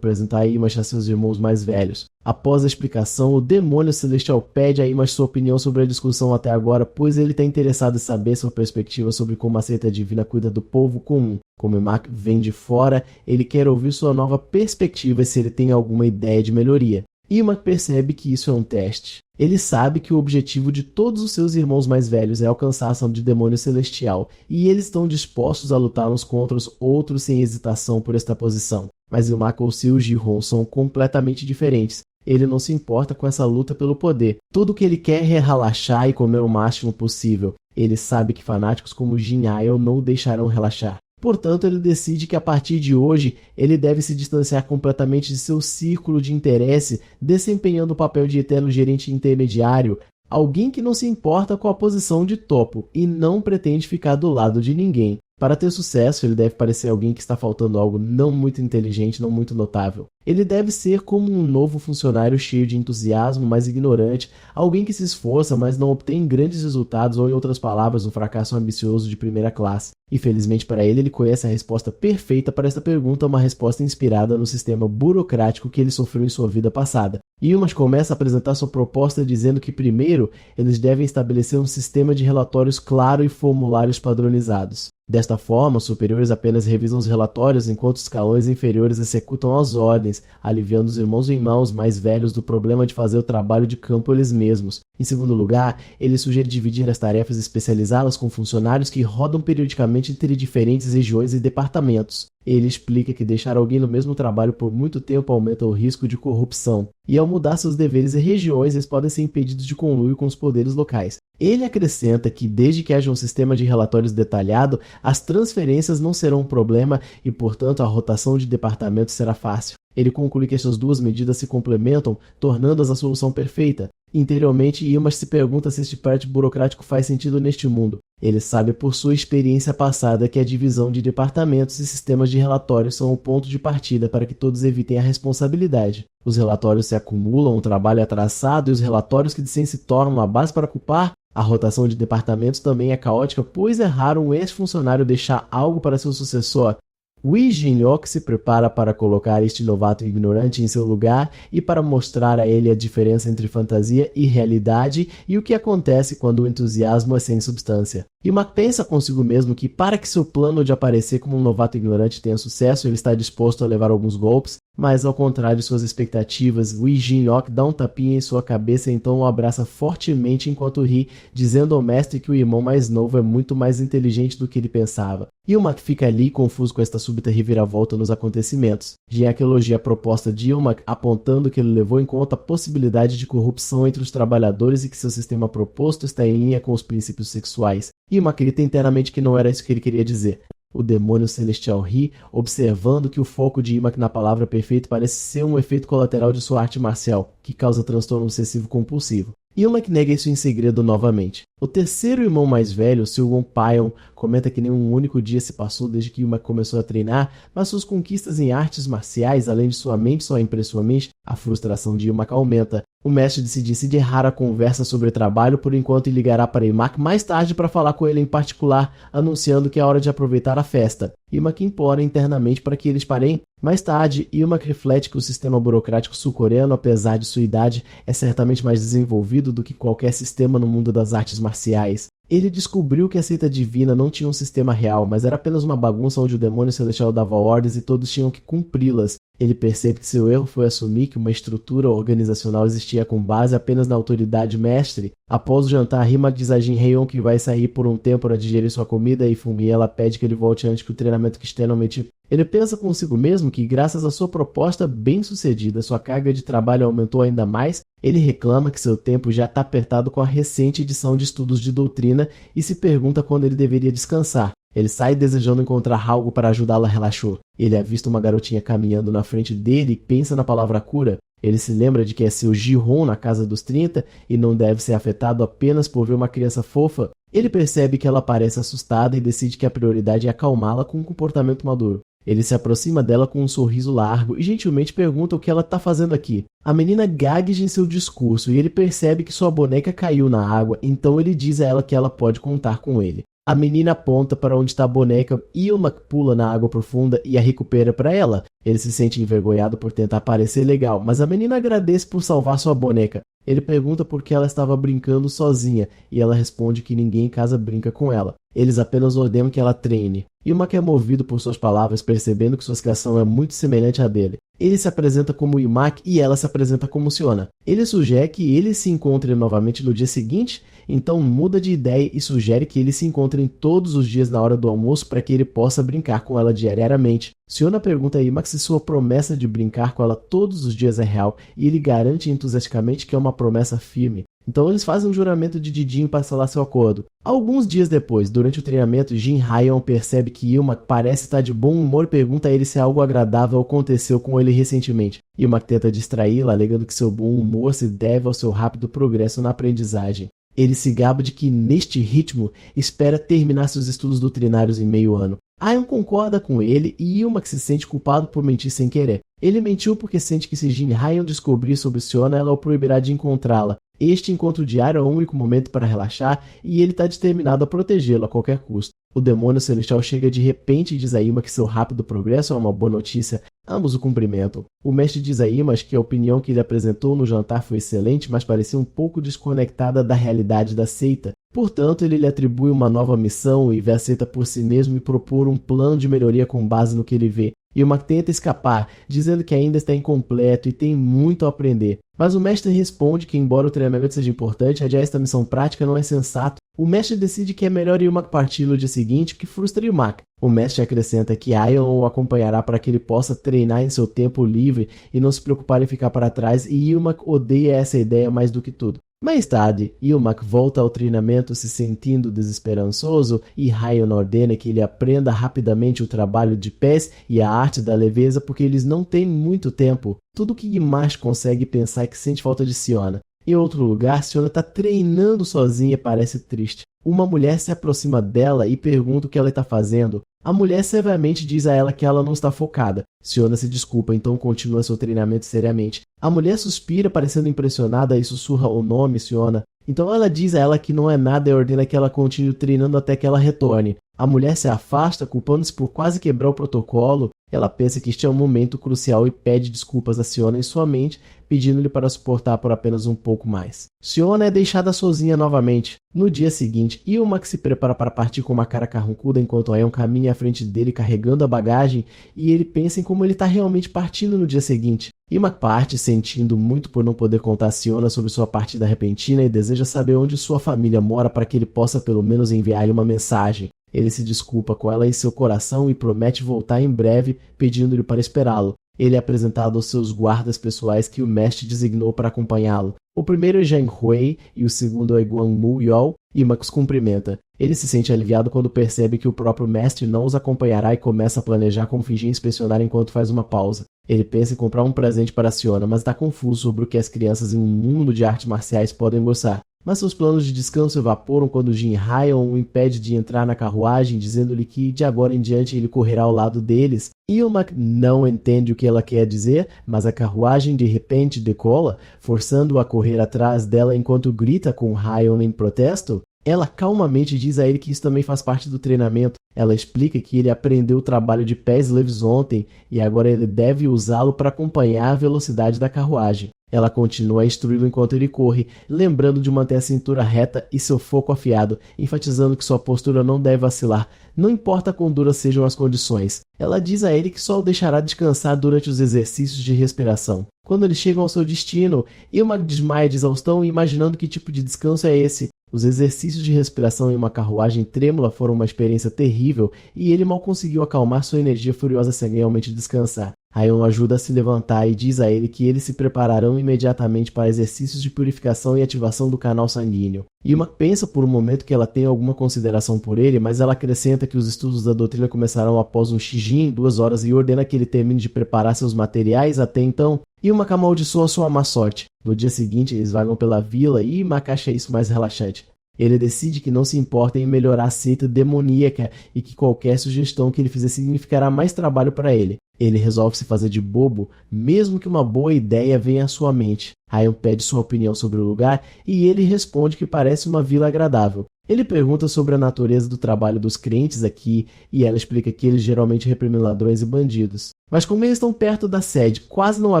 Imash a seus irmãos mais velhos. Após a explicação, o demônio celestial pede a Imash sua opinião sobre a discussão até agora, pois ele está interessado em saber sua perspectiva sobre como a seita divina cuida do povo comum. Como Ilmak vem de fora, ele quer ouvir sua nova perspectiva e se ele tem alguma ideia de melhoria. Ilmak percebe que isso é um teste. Ele sabe que o objetivo de todos os seus irmãos mais velhos é alcançar a ação de demônio celestial, e eles estão dispostos a lutar uns contra os outros sem hesitação por esta posição. Mas Ilmak ou seu Jihon são completamente diferentes. Ele não se importa com essa luta pelo poder. Tudo o que ele quer é relaxar e comer o máximo possível. Ele sabe que fanáticos como Jin Ael não o deixarão relaxar. Portanto, ele decide que a partir de hoje ele deve se distanciar completamente de seu círculo de interesse, desempenhando o papel de eterno gerente intermediário, alguém que não se importa com a posição de topo e não pretende ficar do lado de ninguém. Para ter sucesso, ele deve parecer alguém que está faltando algo não muito inteligente, não muito notável. Ele deve ser como um novo funcionário cheio de entusiasmo, mas ignorante, alguém que se esforça, mas não obtém grandes resultados, ou em outras palavras, um fracasso ambicioso de primeira classe. Infelizmente para ele conhece a resposta perfeita para esta pergunta, uma resposta inspirada no sistema burocrático que ele sofreu em sua vida passada. Ilmak começa a apresentar sua proposta dizendo que primeiro eles devem estabelecer um sistema de relatórios claro e formulários padronizados. Desta forma, os superiores apenas revisam os relatórios enquanto os escalões inferiores executam as ordens, aliviando os irmãos mais velhos do problema de fazer o trabalho de campo eles mesmos. Em segundo lugar, ele sugere dividir as tarefas e especializá-las com funcionários que rodam periodicamente entre diferentes regiões e departamentos. Ele explica que deixar alguém no mesmo trabalho por muito tempo aumenta o risco de corrupção, e ao mudar seus deveres e regiões, eles podem ser impedidos de conluio com os poderes locais. Ele acrescenta que, desde que haja um sistema de relatórios detalhado, as transferências não serão um problema e, portanto, a rotação de departamentos será fácil. Ele conclui que essas duas medidas se complementam, tornando-as a solução perfeita. Interiormente, Yilmaz se pergunta se este parte burocrático faz sentido neste mundo. Ele sabe por sua experiência passada que a divisão de departamentos e sistemas de relatórios são o ponto de partida para que todos evitem a responsabilidade. Os relatórios se acumulam, o trabalho é traçado e os relatórios que se tornam a base para culpar. A rotação de departamentos também é caótica, pois é raro um ex-funcionário deixar algo para seu sucessor. Wi Jinhyuk se prepara para colocar este novato ignorante em seu lugar e para mostrar a ele a diferença entre fantasia e realidade e o que acontece quando o entusiasmo é sem substância. Yilmaz pensa consigo mesmo que, para que seu plano de aparecer como um novato ignorante tenha sucesso, ele está disposto a levar alguns golpes, mas ao contrário de suas expectativas, Wi Jinhyuk dá um tapinha em sua cabeça e então o abraça fortemente enquanto ri, dizendo ao mestre que o irmão mais novo é muito mais inteligente do que ele pensava. Yilmaz fica ali confuso com esta súbita reviravolta nos acontecimentos. Jinhyuk elogia a proposta de Yilmaz, apontando que ele levou em conta a possibilidade de corrupção entre os trabalhadores e que seu sistema proposto está em linha com os princípios sexuais. Yilmaz grita internamente que não era isso que ele queria dizer. O demônio celestial ri, observando que o foco de Yilmaz na palavra perfeito parece ser um efeito colateral de sua arte marcial, que causa transtorno obsessivo compulsivo. Yilmaz nega isso em segredo novamente. O terceiro irmão mais velho, Seung-won Paeon, comenta que nenhum único dia se passou desde que Yilmaz começou a treinar, mas suas conquistas em artes marciais, além de sua mente só impressionante, a frustração de Yilmaz aumenta. O mestre decide errar a conversa sobre trabalho por enquanto e ligará para Yilmaz mais tarde para falar com ele em particular, anunciando que é hora de aproveitar a festa. Yilmaz implora internamente para que eles parem. Mais tarde, Yilmaz reflete que o sistema burocrático sul-coreano, apesar de sua idade, é certamente mais desenvolvido do que qualquer sistema no mundo das artes marciais. Ele descobriu que a seita divina não tinha um sistema real, mas era apenas uma bagunça onde o demônio celestial dava ordens e todos tinham que cumpri-las. Ele percebe que seu erro foi assumir que uma estrutura organizacional existia com base apenas na autoridade mestre. Após o jantar, Yilmaz diz a Jin Hae-on que vai sair por um tempo para digerir sua comida e Fumi ela pede que ele volte antes que o treinamento que externamente. Ele pensa consigo mesmo que, graças à sua proposta bem-sucedida, sua carga de trabalho aumentou ainda mais. Ele reclama que seu tempo já está apertado com a recente edição de estudos de doutrina e se pergunta quando ele deveria descansar. Ele sai desejando encontrar algo para ajudá-la a relaxar. Ele avista uma garotinha caminhando na frente dele e pensa na palavra cura. Ele se lembra de que é seu Ji-hoon na casa dos 30 e não deve ser afetado apenas por ver uma criança fofa. Ele percebe que ela parece assustada e decide que a prioridade é acalmá-la com um comportamento maduro. Ele se aproxima dela com um sorriso largo e gentilmente pergunta o que ela está fazendo aqui. A menina gagueja em seu discurso e ele percebe que sua boneca caiu na água, então ele diz a ela que ela pode contar com ele. A menina aponta para onde está a boneca e Yilmaz pula na água profunda e a recupera para ela. Ele se sente envergonhado por tentar parecer legal, mas a menina agradece por salvar sua boneca. Ele pergunta por que ela estava brincando sozinha e ela responde que ninguém em casa brinca com ela. Eles apenas ordenam que ela treine. Yilmaz é movido por suas palavras, percebendo que sua situação é muito semelhante à dele. Ele se apresenta como Yilmaz e ela se apresenta como Siona. Ele sugere que eles se encontrem novamente no dia seguinte, então muda de ideia e sugere que eles se encontrem todos os dias na hora do almoço para que ele possa brincar com ela diariamente. Siona pergunta a Yilmaz se sua promessa de brincar com ela todos os dias é real e ele garante entusiasticamente que é uma promessa firme. Então eles fazem um juramento de Didinho para selar seu acordo. Alguns dias depois, durante o treinamento, Jin Hae-on percebe que Yilmaz parece estar de bom humor e pergunta a ele se algo agradável aconteceu com ele recentemente. Yilmaz tenta distraí-la, alegando que seu bom humor se deve ao seu rápido progresso na aprendizagem. Ele se gaba de que, neste ritmo, espera terminar seus estudos doutrinários em meio ano. Hae-on concorda com ele e Yilmaz se sente culpado por mentir sem querer. Ele mentiu porque sente que se Jin Hae-on descobrir sobre Siona, ela o proibirá de encontrá-la. Este encontro diário é o único momento para relaxar e ele está determinado a protegê-lo a qualquer custo. O demônio celestial chega de repente e diz a Yilmaz que seu rápido progresso é uma boa notícia. Ambos o cumprimentam. O mestre diz a Yilmaz que a opinião que ele apresentou no jantar foi excelente, mas parecia um pouco desconectada da realidade da seita. Portanto, ele lhe atribui uma nova missão e aceita por si mesmo e propor um plano de melhoria com base no que ele vê. Yumak tenta escapar, dizendo que ainda está incompleto e tem muito a aprender. Mas o mestre responde que, embora o treinamento seja importante, adiar esta missão prática não é sensato. O mestre decide que é melhor Yumak partir no dia seguinte, o que frustra Yumak. O mestre acrescenta que Aion o acompanhará para que ele possa treinar em seu tempo livre e não se preocupar em ficar para trás, e Yumak odeia essa ideia mais do que tudo. Mais tarde, Yumak volta ao treinamento se sentindo desesperançoso e Aion ordena que ele aprenda rapidamente o trabalho de pés e a arte da leveza porque eles não têm muito tempo. Tudo que Ymash consegue pensar é que sente falta de Siona. Em outro lugar, Siona está treinando sozinha e parece triste. Uma mulher se aproxima dela e pergunta o que ela está fazendo. A mulher severamente diz a ela que ela não está focada. Siona se desculpa, então continua seu treinamento seriamente. A mulher suspira, parecendo impressionada, e sussurra o nome Siona. Então ela diz a ela que não é nada e ordena que ela continue treinando até que ela retorne. A mulher se afasta, culpando-se por quase quebrar o protocolo. Ela pensa que este é um momento crucial e pede desculpas a Siona em sua mente, pedindo-lhe para suportar por apenas um pouco mais. Siona é deixada sozinha novamente. No dia seguinte, Yumak se prepara para partir com uma cara carrancuda enquanto Aion caminha à frente dele carregando a bagagem e ele pensa em como ele está realmente partindo no dia seguinte. Yumak parte sentindo muito por não poder contar a Siona sobre sua partida repentina e deseja saber onde sua família mora para que ele possa pelo menos enviar-lhe uma mensagem. Ele se desculpa com ela em seu coração e promete voltar em breve, pedindo-lhe para esperá-lo. Ele é apresentado aos seus guardas pessoais que o mestre designou para acompanhá-lo. O primeiro é Zhang Hui e o segundo é Guan Mu Yao. Yumak os cumprimenta. Ele se sente aliviado quando percebe que o próprio mestre não os acompanhará e começa a planejar como fingir inspecionar enquanto faz uma pausa. Ele pensa em comprar um presente para Siona, mas está confuso sobre o que as crianças em um mundo de artes marciais podem gostar. Mas seus planos de descanso evaporam quando Jin Aion o impede de entrar na carruagem, dizendo-lhe que de agora em diante ele correrá ao lado deles. Yumak não entende o que ela quer dizer, mas a carruagem de repente decola, forçando-o a correr atrás dela enquanto grita com Aion em protesto. Ela calmamente diz a ele que isso também faz parte do treinamento. Ela explica que ele aprendeu o trabalho de pés leves ontem e agora ele deve usá-lo para acompanhar a velocidade da carruagem. Ela continua a instruí-lo enquanto ele corre, lembrando de manter a cintura reta e seu foco afiado, enfatizando que sua postura não deve vacilar, não importa quão duras sejam as condições. Ela diz a ele que só o deixará descansar durante os exercícios de respiração. Quando eles chegam ao seu destino, Yumak desmaia de exaustão, imaginando que tipo de descanso é esse. Os exercícios de respiração em uma carruagem trêmula foram uma experiência terrível e ele mal conseguiu acalmar sua energia furiosa sem realmente descansar. Aion ajuda a se levantar e diz a ele que eles se prepararão imediatamente para exercícios de purificação e ativação do canal sanguíneo. Yumak pensa por um momento que ela tem alguma consideração por ele, mas ela acrescenta que os estudos da doutrina começarão após um Shijin em 2 horas e ordena que ele termine de preparar seus materiais até então. Yumak amaldiçoa sua má sorte. No dia seguinte, eles vagam pela vila e Yumak acha isso mais relaxante. Ele decide que não se importa em melhorar a seita demoníaca e que qualquer sugestão que ele fizer significará mais trabalho para ele. Ele resolve se fazer de bobo, mesmo que uma boa ideia venha à sua mente. Aion pede sua opinião sobre o lugar e ele responde que parece uma vila agradável. Ele pergunta sobre a natureza do trabalho dos crentes aqui e ela explica que eles geralmente reprimem ladrões e bandidos. Mas como eles estão perto da sede, quase não há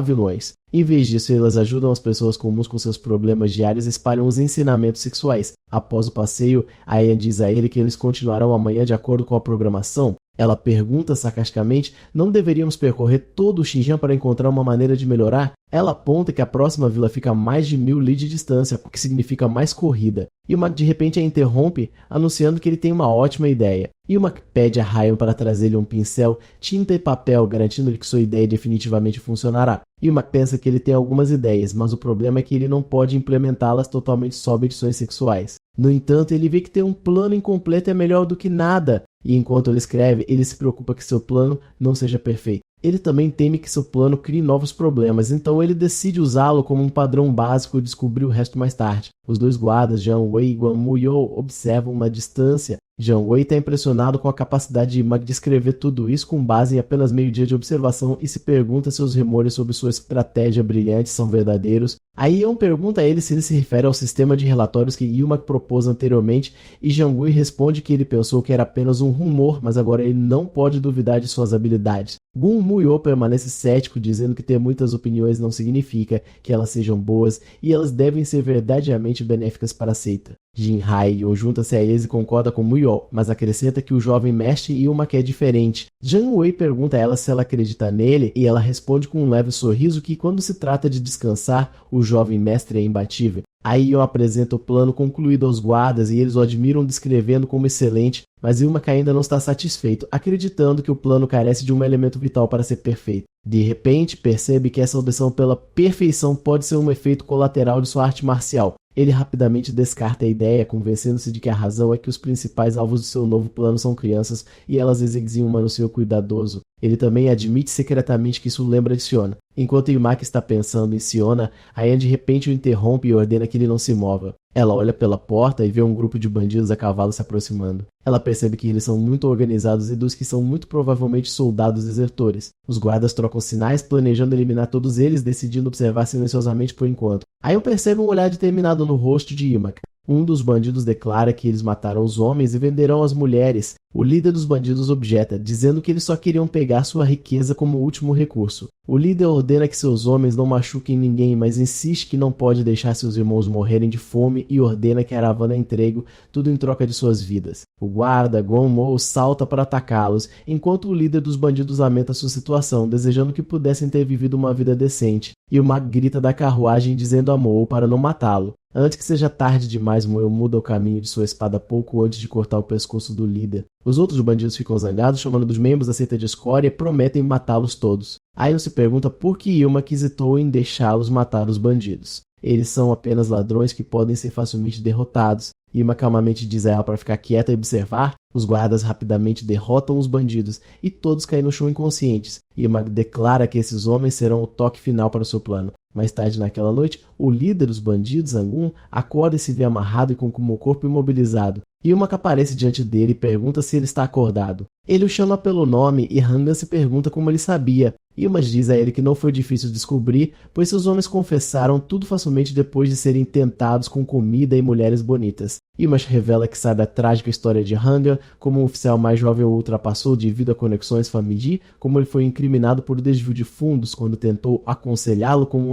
vilões. Em vez disso, elas ajudam as pessoas comuns com seus problemas diários e espalham os ensinamentos sexuais. Após o passeio, Aion diz a ele que eles continuarão amanhã de acordo com a programação. Ela pergunta sarcasticamente, não deveríamos percorrer todo o Xinjiang para encontrar uma maneira de melhorar? Ela aponta que a próxima vila fica a mais de 1000 li de distância, o que significa mais corrida. Yumak de repente a interrompe, anunciando que ele tem uma ótima ideia. Yumak pede a Aion para trazer-lhe um pincel, tinta e papel, garantindo-lhe que sua ideia definitivamente funcionará. Yumak pensa que ele tem algumas ideias, mas o problema é que ele não pode implementá-las totalmente sob edições sexuais. No entanto, ele vê que ter um plano incompleto é melhor do que nada. E enquanto ele escreve, ele se preocupa que seu plano não seja perfeito. Ele também teme que seu plano crie novos problemas, então ele decide usá-lo como um padrão básico e descobrir o resto mais tarde. Os dois guardas, Zhang Wei e Guan Mu Yao, observam uma distância. Zhang Wei está impressionado com a capacidade de Yumak de escrever tudo isso com base em apenas meio dia de observação e se pergunta se os rumores sobre sua estratégia brilhante são verdadeiros. Aí Aion pergunta a ele se ele se refere ao sistema de relatórios que Yumak propôs anteriormente e Zhang Wei responde que ele pensou que era apenas um rumor, mas agora ele não pode duvidar de suas habilidades. Guan Mu Yao permanece cético, dizendo que ter muitas opiniões não significa que elas sejam boas e elas devem ser verdadeiramente benéficas para a seita. Jinhyo junta-se a eles e concorda com Muyol, mas acrescenta que o jovem mestre Ilma quer diferente. Jiang Wei pergunta a ela se ela acredita nele e ela responde com um leve sorriso que quando se trata de descansar, o jovem mestre é imbatível. Aí Ilma apresenta o plano concluído aos guardas e eles o admiram descrevendo como excelente, mas Ilma ainda não está satisfeito, acreditando que o plano carece de um elemento vital para ser perfeito. De repente, percebe que essa obsessão pela perfeição pode ser um efeito colateral de sua arte marcial. Ele rapidamente descarta a ideia, convencendo-se de que a razão é que os principais alvos do seu novo plano são crianças e elas exigem um manuseio cuidadoso. Ele também admite secretamente que isso lembra de Siona. Enquanto Yumaki está pensando em Siona, Ayan de repente o interrompe e ordena que ele não se mova. Ela olha pela porta e vê um grupo de bandidos a cavalo se aproximando. Ela percebe que eles são muito organizados e dos que são muito provavelmente soldados desertores. Os guardas trocam sinais, planejando eliminar todos eles, decidindo observar silenciosamente por enquanto. Ayan percebe um olhar determinado no rosto de Yumaki. Um dos bandidos declara que eles mataram os homens e venderão as mulheres. O líder dos bandidos objeta, dizendo que eles só queriam pegar sua riqueza como último recurso. O líder ordena que seus homens não machuquem ninguém, mas insiste que não pode deixar seus irmãos morrerem de fome e ordena que a caravana entregue tudo em troca de suas vidas. O guarda, Gonmo, salta para atacá-los, enquanto o líder dos bandidos lamenta sua situação, desejando que pudessem ter vivido uma vida decente. E o Mag grita da carruagem dizendo a Mo para não matá-lo. Antes que seja tarde demais, Moel muda o caminho de sua espada pouco antes de cortar o pescoço do líder. Os outros bandidos ficam zangados, chamando dos membros da seita de escória e prometem matá-los todos. Aion se pergunta por que Ilma hesitou em deixá-los matar os bandidos. Eles são apenas ladrões que podem ser facilmente derrotados. Ilma calmamente diz a ela para ficar quieta e observar. Os guardas rapidamente derrotam os bandidos e todos caem no chão inconscientes. Ilma declara que esses homens serão o toque final para o seu plano. Mais tarde naquela noite, o líder dos bandidos, Angun, acorda e se vê amarrado e com o corpo imobilizado. Ilmaka aparece diante dele e pergunta se ele está acordado. Ele o chama pelo nome e Hangan se pergunta como ele sabia. Ilmas diz a ele que não foi difícil descobrir, pois seus homens confessaram tudo facilmente depois de serem tentados com comida e mulheres bonitas. Ilmas revela que sabe a trágica história de Hangan, como um oficial mais jovem o ultrapassou devido a conexões familiares, como ele foi incriminado por desvio de fundos quando tentou aconselhá-lo como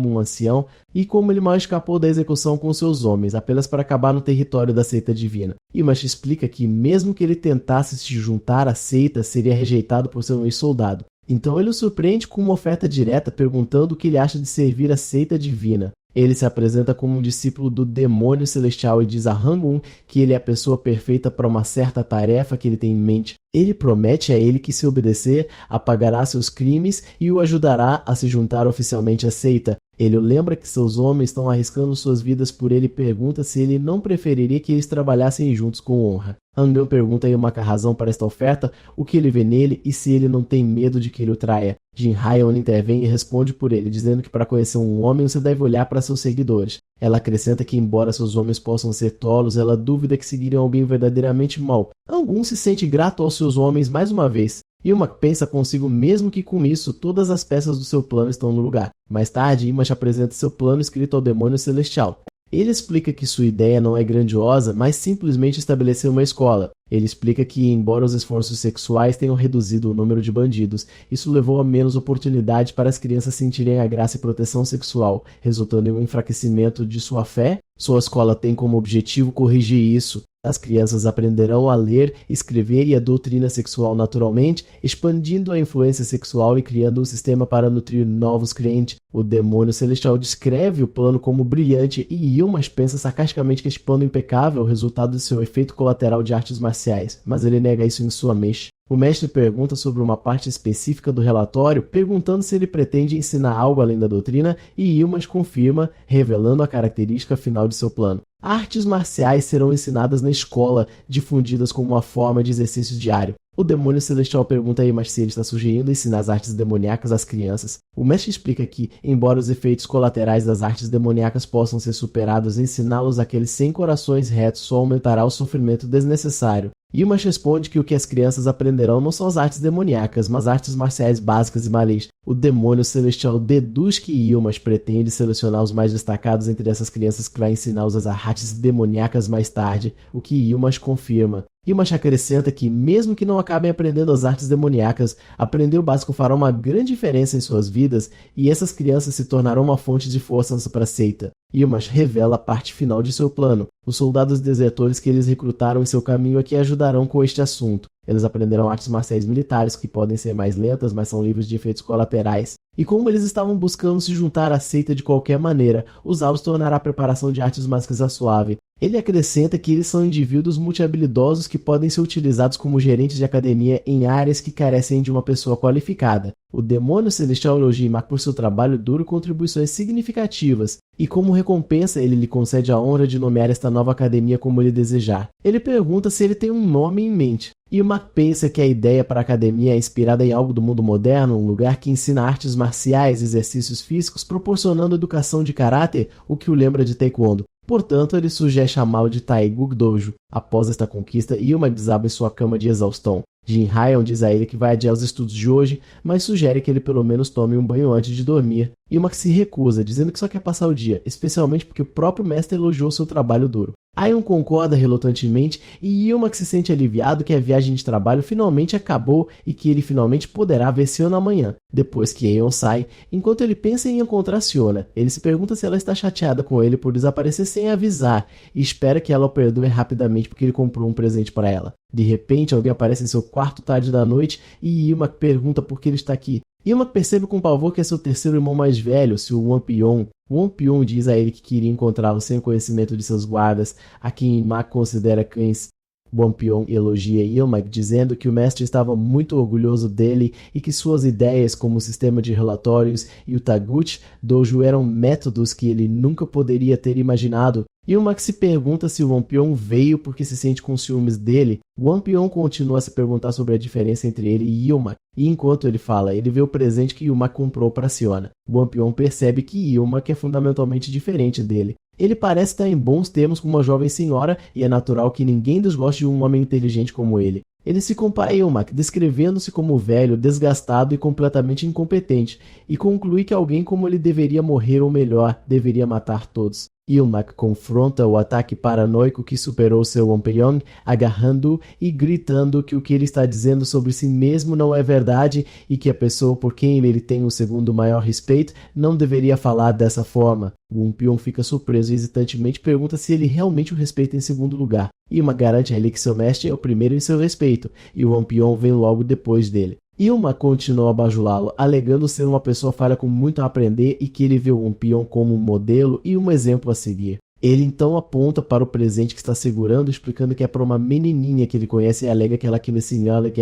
um ancião, e como ele mal escapou da execução com seus homens, apenas para acabar no território da seita divina. Ilmas explica que mesmo que ele tentasse se juntar à seita, seria rejeitado por ser um ex-soldado. Então ele o surpreende com uma oferta direta perguntando o que ele acha de servir a seita divina. Ele se apresenta como um discípulo do demônio celestial e diz a Hangun que ele é a pessoa perfeita para uma certa tarefa que ele tem em mente. Ele promete a ele que, se obedecer, apagará seus crimes e o ajudará a se juntar oficialmente à seita. Ele o lembra que seus homens estão arriscando suas vidas por ele e pergunta se ele não preferiria que eles trabalhassem juntos com honra. Hangan pergunta a Ilmaka a razão para esta oferta, o que ele vê nele e se ele não tem medo de que ele o traia. Jinhyo intervém e responde por ele, dizendo que para conhecer um homem você deve olhar para seus seguidores. Ela acrescenta que, embora seus homens possam ser tolos, ela duvida que seguiriam alguém verdadeiramente mau. Angun se sente grato aos seus homens mais uma vez. Ilmak pensa consigo mesmo que com isso todas as peças do seu plano estão no lugar. Mais tarde, Ilmak apresenta seu plano escrito ao demônio celestial. Ele explica que sua ideia não é grandiosa, mas simplesmente estabelecer uma escola. Ele explica que, embora os esforços sexuais tenham reduzido o número de bandidos, isso levou a menos oportunidade para as crianças sentirem a graça e proteção sexual, resultando em um enfraquecimento de sua fé. Sua escola tem como objetivo corrigir isso. As crianças aprenderão a ler, escrever e a doutrina sexual naturalmente, expandindo a influência sexual e criando um sistema para nutrir novos crentes. O demônio celestial descreve o plano como brilhante e Ilmas pensa sarcasticamente que este plano impecável é o resultado de seu efeito colateral de artes marciais, mas ele nega isso em sua mente. O mestre pergunta sobre uma parte específica do relatório, perguntando se ele pretende ensinar algo além da doutrina, e Ilmas confirma, revelando a característica final de seu plano. Artes marciais serão ensinadas na escola, difundidas como uma forma de exercício diário. O demônio celestial pergunta a Ilmas se ele está sugerindo ensinar as artes demoníacas às crianças. O mestre explica que, embora os efeitos colaterais das artes demoníacas possam ser superados, ensiná-los àqueles sem corações retos só aumentará o sofrimento desnecessário. Ilmas responde que o que as crianças aprenderão não são as artes demoníacas, mas artes marciais básicas e malês. O demônio celestial deduz que Ilmas pretende selecionar os mais destacados entre essas crianças que vai ensiná-los as artes demoníacas mais tarde, o que Ilmas confirma. Ilmas acrescenta que, mesmo que não acabem aprendendo as artes demoníacas, aprender o básico fará uma grande diferença em suas vidas e essas crianças se tornarão uma fonte de força para a seita. Yilmaz revela a parte final de seu plano. Os soldados desertores que eles recrutaram em seu caminho aqui ajudarão com este assunto. Eles aprenderão artes marciais militares que podem ser mais lentas, mas são livres de efeitos colaterais. E como eles estavam buscando se juntar à seita de qualquer maneira, usá-los tornará a preparação de artes mágicas suave. Ele acrescenta que eles são indivíduos multi-habilidosos que podem ser utilizados como gerentes de academia em áreas que carecem de uma pessoa qualificada. O demônio celestial elogia Yimak por seu trabalho duro e contribuições significativas, e como recompensa ele lhe concede a honra de nomear esta nova academia como ele desejar. Ele pergunta se ele tem um nome em mente. Yimak pensa que a ideia para a academia é inspirada em algo do mundo moderno, um lugar que ensina artes marciais e exercícios físicos, proporcionando educação de caráter, o que o lembra de Taekwondo. Portanto, ele sugere chamá-lo de Taeguk Dojo. Após esta conquista, Yilmaz desaba em sua cama de exaustão. Jin Hyon diz a ele que vai adiar os estudos de hoje, mas sugere que ele pelo menos tome um banho antes de dormir. Yilmaz se recusa, dizendo que só quer passar o dia, especialmente porque o próprio mestre elogiou seu trabalho duro. Aeon concorda relutantemente e Yilmaz se sente aliviado que a viagem de trabalho finalmente acabou e que ele finalmente poderá ver Siona amanhã. Depois que Aeon sai, enquanto ele pensa em encontrar Siona, ele se pergunta se ela está chateada com ele por desaparecer sem avisar e espera que ela o perdoe rapidamente porque ele comprou um presente para ela. De repente, alguém aparece em seu quarto tarde da noite e Yilmaz pergunta por que ele está aqui. Yilmaz percebe com pavor que é seu terceiro irmão mais velho, seu Wonpyon. Wonpyon diz a ele que queria encontrá-lo sem conhecimento de seus guardas, a quem Yilmaz considera cães. Wonpyon elogia Yilmaz, dizendo que o mestre estava muito orgulhoso dele e que suas ideias como o sistema de relatórios e o Taguchi Dojo eram métodos que ele nunca poderia ter imaginado. Yilmaz se pergunta se Wonpyon veio porque se sente com ciúmes dele. Wonpyon continua a se perguntar sobre a diferença entre ele e Yilmaz, e enquanto ele fala, ele vê o presente que Yilmaz comprou para Siona. Wonpyon percebe que Yilmaz é fundamentalmente diferente dele. Ele parece estar em bons termos com uma jovem senhora e é natural que ninguém desgoste de um homem inteligente como ele. Ele se compara a Yilmaz, descrevendo-se como velho, desgastado e completamente incompetente, e conclui que alguém como ele deveria morrer ou melhor, deveria matar todos. Yilmaz confronta o ataque paranoico que superou seu Wonpyon, agarrando-o e gritando que o que ele está dizendo sobre si mesmo não é verdade e que a pessoa por quem ele tem o segundo maior respeito não deveria falar dessa forma. Wonpyon fica surpreso e hesitantemente pergunta se ele realmente o respeita em segundo lugar. Yilmaz garante a ele que seu mestre é o primeiro em seu respeito, e o Wonpyon vem logo depois dele. Yilmaz continua a bajulá-lo, alegando ser uma pessoa falha com muito a aprender e que ele vê o Wonpyon como um modelo e um exemplo a seguir. Ele então aponta para o presente que está segurando, explicando que é para uma menininha que ele conhece e alega que ela quer ensiná-la que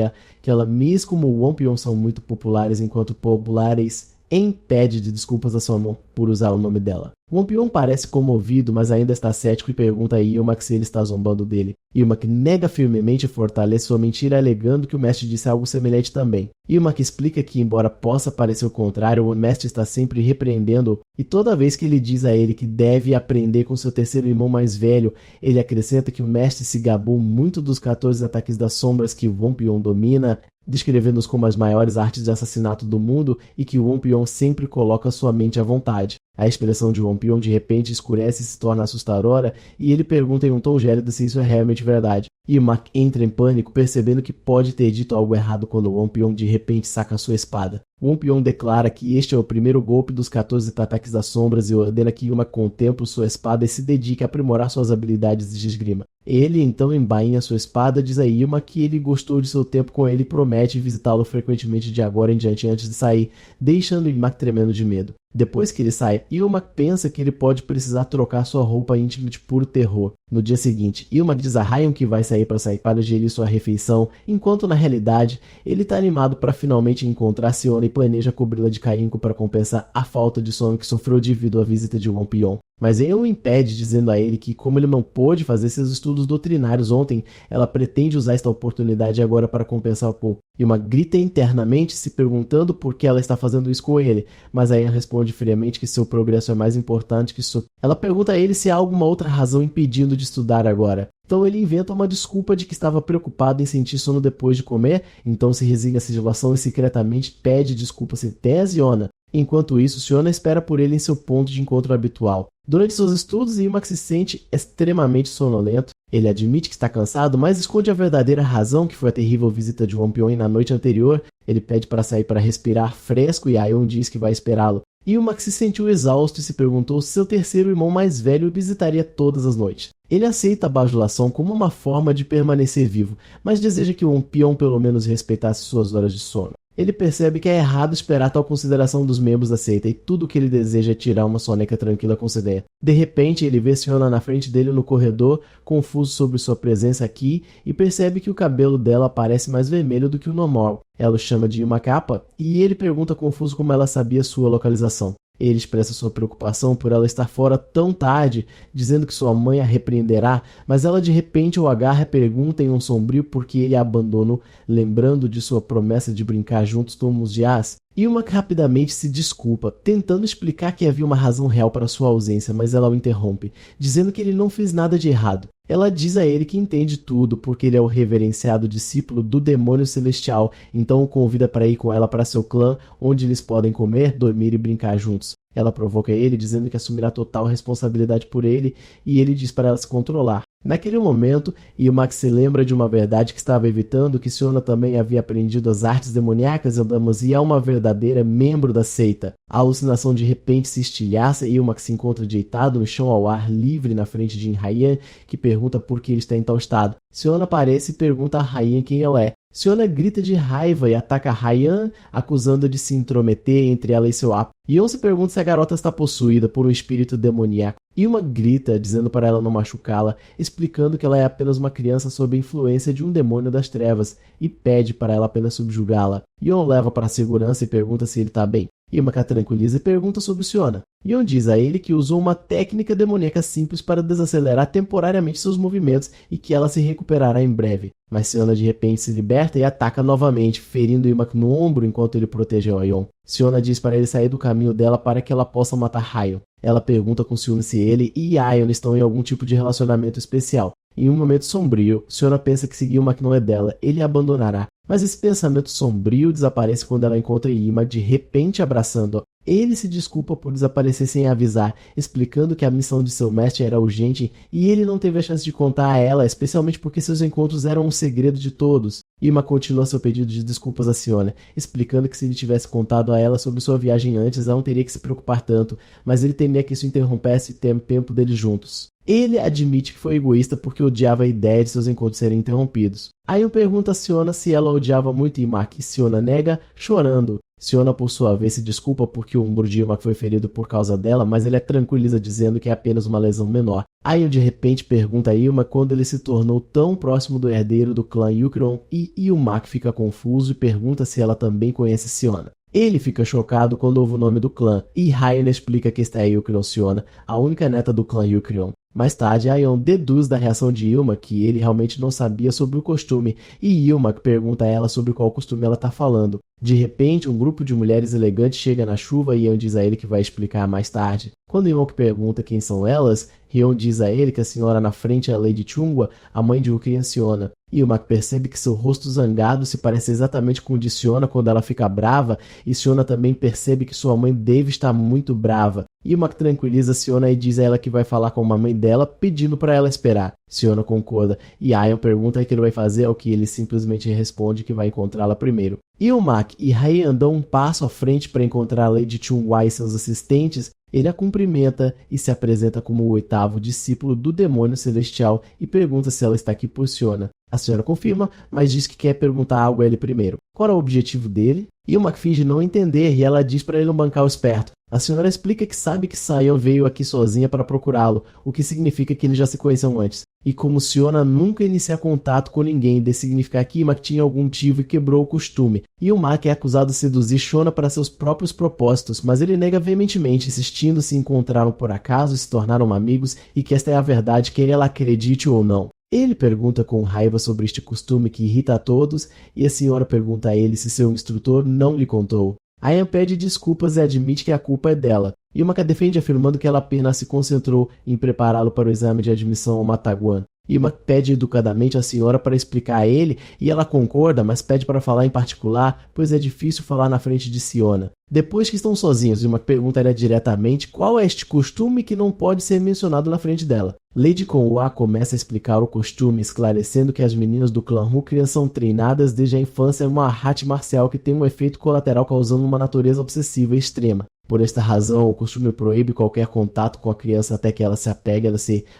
ela, mesmo como o Wonpyon são muito populares enquanto populares, impede de desculpas a sua mão por usar o nome dela. Wonpyon parece comovido, mas ainda está cético e pergunta a Yilmaz se ele está zombando dele. Yilmaz nega firmemente e fortalece sua mentira, alegando que o mestre disse algo semelhante também. Yilmaz explica que, embora possa parecer o contrário, o mestre está sempre repreendendo-o, e toda vez que ele diz a ele que deve aprender com seu terceiro irmão mais velho, ele acrescenta que o mestre se gabou muito dos 14 ataques das sombras que Wonpyon domina, descrevendo-os como as maiores artes de assassinato do mundo e que Wonpyon sempre coloca sua mente à vontade. A expressão de Wonpyon de repente escurece e se torna assustadora e ele pergunta em um tom gélido se isso é realmente verdade. Yilmaz entra em pânico, percebendo que pode ter dito algo errado quando Wonpyon de repente saca sua espada. Wonpyon declara que este é o primeiro golpe dos 14 ataques das sombras e ordena que Yilmaz contemple sua espada e se dedique a aprimorar suas habilidades de esgrima. Ele então embainha sua espada, diz a Yilmaz que ele gostou de seu tempo com ele e promete visitá-lo frequentemente de agora em diante antes de sair, deixando Yilmaz tremendo de medo. Depois que ele sai, Yilmaz pensa que ele pode precisar trocar sua roupa íntima de puro terror. No dia seguinte, Yilmaz diz a Ryan que vai sair para gerir sua refeição, enquanto na realidade ele está animado para finalmente encontrar Siona e planeja cobri-la de carinho para compensar a falta de sono que sofreu devido à visita de Wonpyon. Mas ele o impede, dizendo a ele que, como ele não pôde fazer seus estudos doutrinários ontem, ela pretende usar esta oportunidade agora para compensar um pouco. Yilmaz grita internamente, se perguntando por que ela está fazendo isso com ele, mas Ayan responde friamente que seu progresso é mais importante que sua. Ela pergunta a ele se há alguma outra razão impedindo de estudar agora. Então ele inventa uma desculpa de que estava preocupado em sentir sono depois de comer, então se resigna à situação e secretamente pede desculpas até a Siona. Enquanto isso, Siona espera por ele em seu ponto de encontro habitual. Durante seus estudos, Yilmaz se sente extremamente sonolento. Ele admite que está cansado, mas esconde a verdadeira razão, que foi a terrível visita de Wonpyon na noite anterior. Ele pede para sair para respirar fresco e Aeon diz que vai esperá-lo. Yumak se sentiu exausto e se perguntou se seu terceiro irmão mais velho o visitaria todas as noites. Ele aceita a bajulação como uma forma de permanecer vivo, mas deseja que o peão pelo menos respeitasse suas horas de sono. Ele percebe que é errado esperar tal consideração dos membros da seita e tudo o que ele deseja é tirar uma soneca tranquila com essa ideia. De repente, ele vê Siona na frente dele no corredor, confuso sobre sua presença aqui, e percebe que o cabelo dela parece mais vermelho do que o normal. Ela o chama de uma capa e ele pergunta confuso como ela sabia sua localização. Ele expressa sua preocupação por ela estar fora tão tarde, dizendo que sua mãe a repreenderá, mas ela de repente o agarra e pergunta em um sombrio por que ele a abandonou, lembrando de sua promessa de brincar juntos tomos de as. Yumak rapidamente se desculpa, tentando explicar que havia uma razão real para sua ausência, mas ela o interrompe, dizendo que ele não fez nada de errado. Ela diz a ele que entende tudo, porque ele é o reverenciado discípulo do demônio celestial, então o convida para ir com ela para seu clã, onde eles podem comer, dormir e brincar juntos. Ela provoca ele, dizendo que assumirá total responsabilidade por ele, e ele diz para ela se controlar. Naquele momento, Yumak se lembra de uma verdade que estava evitando, que Siona também havia aprendido as artes demoníacas e é uma verdadeira membro da seita. A alucinação de repente se estilhaça e Yumak se encontra deitado no chão ao ar livre na frente de Ryan, que pergunta por que ele está em tal estado. Siona aparece e pergunta a Ryan quem ela é. Siona grita de raiva e ataca Ryan, acusando-a de se intrometer entre ela e seu apo. Yon se pergunta se a garota está possuída por um espírito demoníaco. Yumak grita, dizendo para ela não machucá-la, explicando que ela é apenas uma criança sob a influência de um demônio das trevas, e pede para ela apenas subjugá-la. Yon leva para a segurança e pergunta se ele está bem. Yumak a tranquiliza e pergunta sobre Siona. Yon diz a ele que usou uma técnica demoníaca simples para desacelerar temporariamente seus movimentos e que ela se recuperará em breve. Mas Siona de repente se liberta e ataca novamente, ferindo Yumak no ombro enquanto ele protege Yon. Siona diz para ele sair do caminho dela para que ela possa matar Ryan. Ela pergunta com ciúme se ele e Yon estão em algum tipo de relacionamento especial. Em um momento sombrio, Siona pensa que se Yumak não é dela, ele a abandonará. Mas esse pensamento sombrio desaparece quando ela encontra Yumak de repente abraçando-a. Ele se desculpa por desaparecer sem avisar, explicando que a missão de seu mestre era urgente e ele não teve a chance de contar a ela, especialmente porque seus encontros eram um segredo de todos. Yumak continua seu pedido de desculpas a Siona, explicando que se ele tivesse contado a ela sobre sua viagem antes, ela não teria que se preocupar tanto, mas ele temia que isso interrompesse o tempo deles juntos. Ele admite que foi egoísta porque odiava a ideia de seus encontros serem interrompidos. Aí pergunta a Siona se ela odiava muito Yumak e Siona nega, chorando. Siona, por sua vez, se desculpa porque o ombro de Yumak foi ferido por causa dela, mas ele a tranquiliza dizendo que é apenas uma lesão menor. Aí de repente pergunta a Yumak quando ele se tornou tão próximo do herdeiro do clã Yukron e Yumak fica confuso e pergunta se ela também conhece Siona. Ele fica chocado quando ouve o nome do clã, e Ryan explica que esta é Yukron Siona, a única neta do clã Yukron. Mais tarde, Aion deduz da reação de Yumak que ele realmente não sabia sobre o costume, e Yumak pergunta a ela sobre qual costume ela está falando. De repente, um grupo de mulheres elegantes chega na chuva e Yeon diz a ele que vai explicar mais tarde. Quando Yumak pergunta quem são elas, Yeon diz a ele que a senhora na frente é a Lady Chungwa, a mãe de Wukrin Siona. Yumak percebe que seu rosto zangado se parece exatamente com o de Siona quando ela fica brava, e Siona também percebe que sua mãe deve estar muito brava. Yumak tranquiliza Siona e diz a ela que vai falar com a mãe dela, pedindo para ela esperar. Siona concorda, e Aion pergunta o que ele vai fazer, ao que ele simplesmente responde que vai encontrá-la primeiro. Yumak e Ryan dão um passo à frente para encontrar a Lady Chungwa e seus assistentes. Ele a cumprimenta e se apresenta como o 8º discípulo do demônio celestial e pergunta se ela está aqui por Siona. A senhora confirma, mas diz que quer perguntar algo a ele primeiro. Qual é o objetivo dele? Yumak finge não entender e ela diz para ele não bancar o esperto. A senhora explica que sabe que Sion veio aqui sozinha para procurá-lo, o que significa que eles já se conheciam antes. E como Siona nunca inicia contato com ninguém, deve significar que Yumak tinha algum motivo e quebrou o costume. Yumak é acusado de seduzir Shona para seus próprios propósitos, mas ele nega veementemente, insistindo se encontraram por acaso e se tornaram amigos e que esta é a verdade, quer ela acredite ou não. Ele pergunta com raiva sobre este costume que irrita a todos e a senhora pergunta a ele se seu instrutor não lhe contou. Ayan pede desculpas e admite que a culpa é dela. Yumak a defende afirmando que ela apenas se concentrou em prepará-lo para o exame de admissão ao Mataguan. Yumak pede educadamente à senhora para explicar a ele e ela concorda, mas pede para falar em particular, pois é difícil falar na frente de Siona. Depois que estão sozinhos, Yuma pergunta diretamente qual é este costume que não pode ser mencionado na frente dela. Lady Conwa começa a explicar o costume, esclarecendo que as meninas do clã Rucrian são treinadas desde a infância em uma arte marcial que tem um efeito colateral causando uma natureza obsessiva e extrema. Por esta razão, o costume proíbe qualquer contato com a criança até que ela se apegue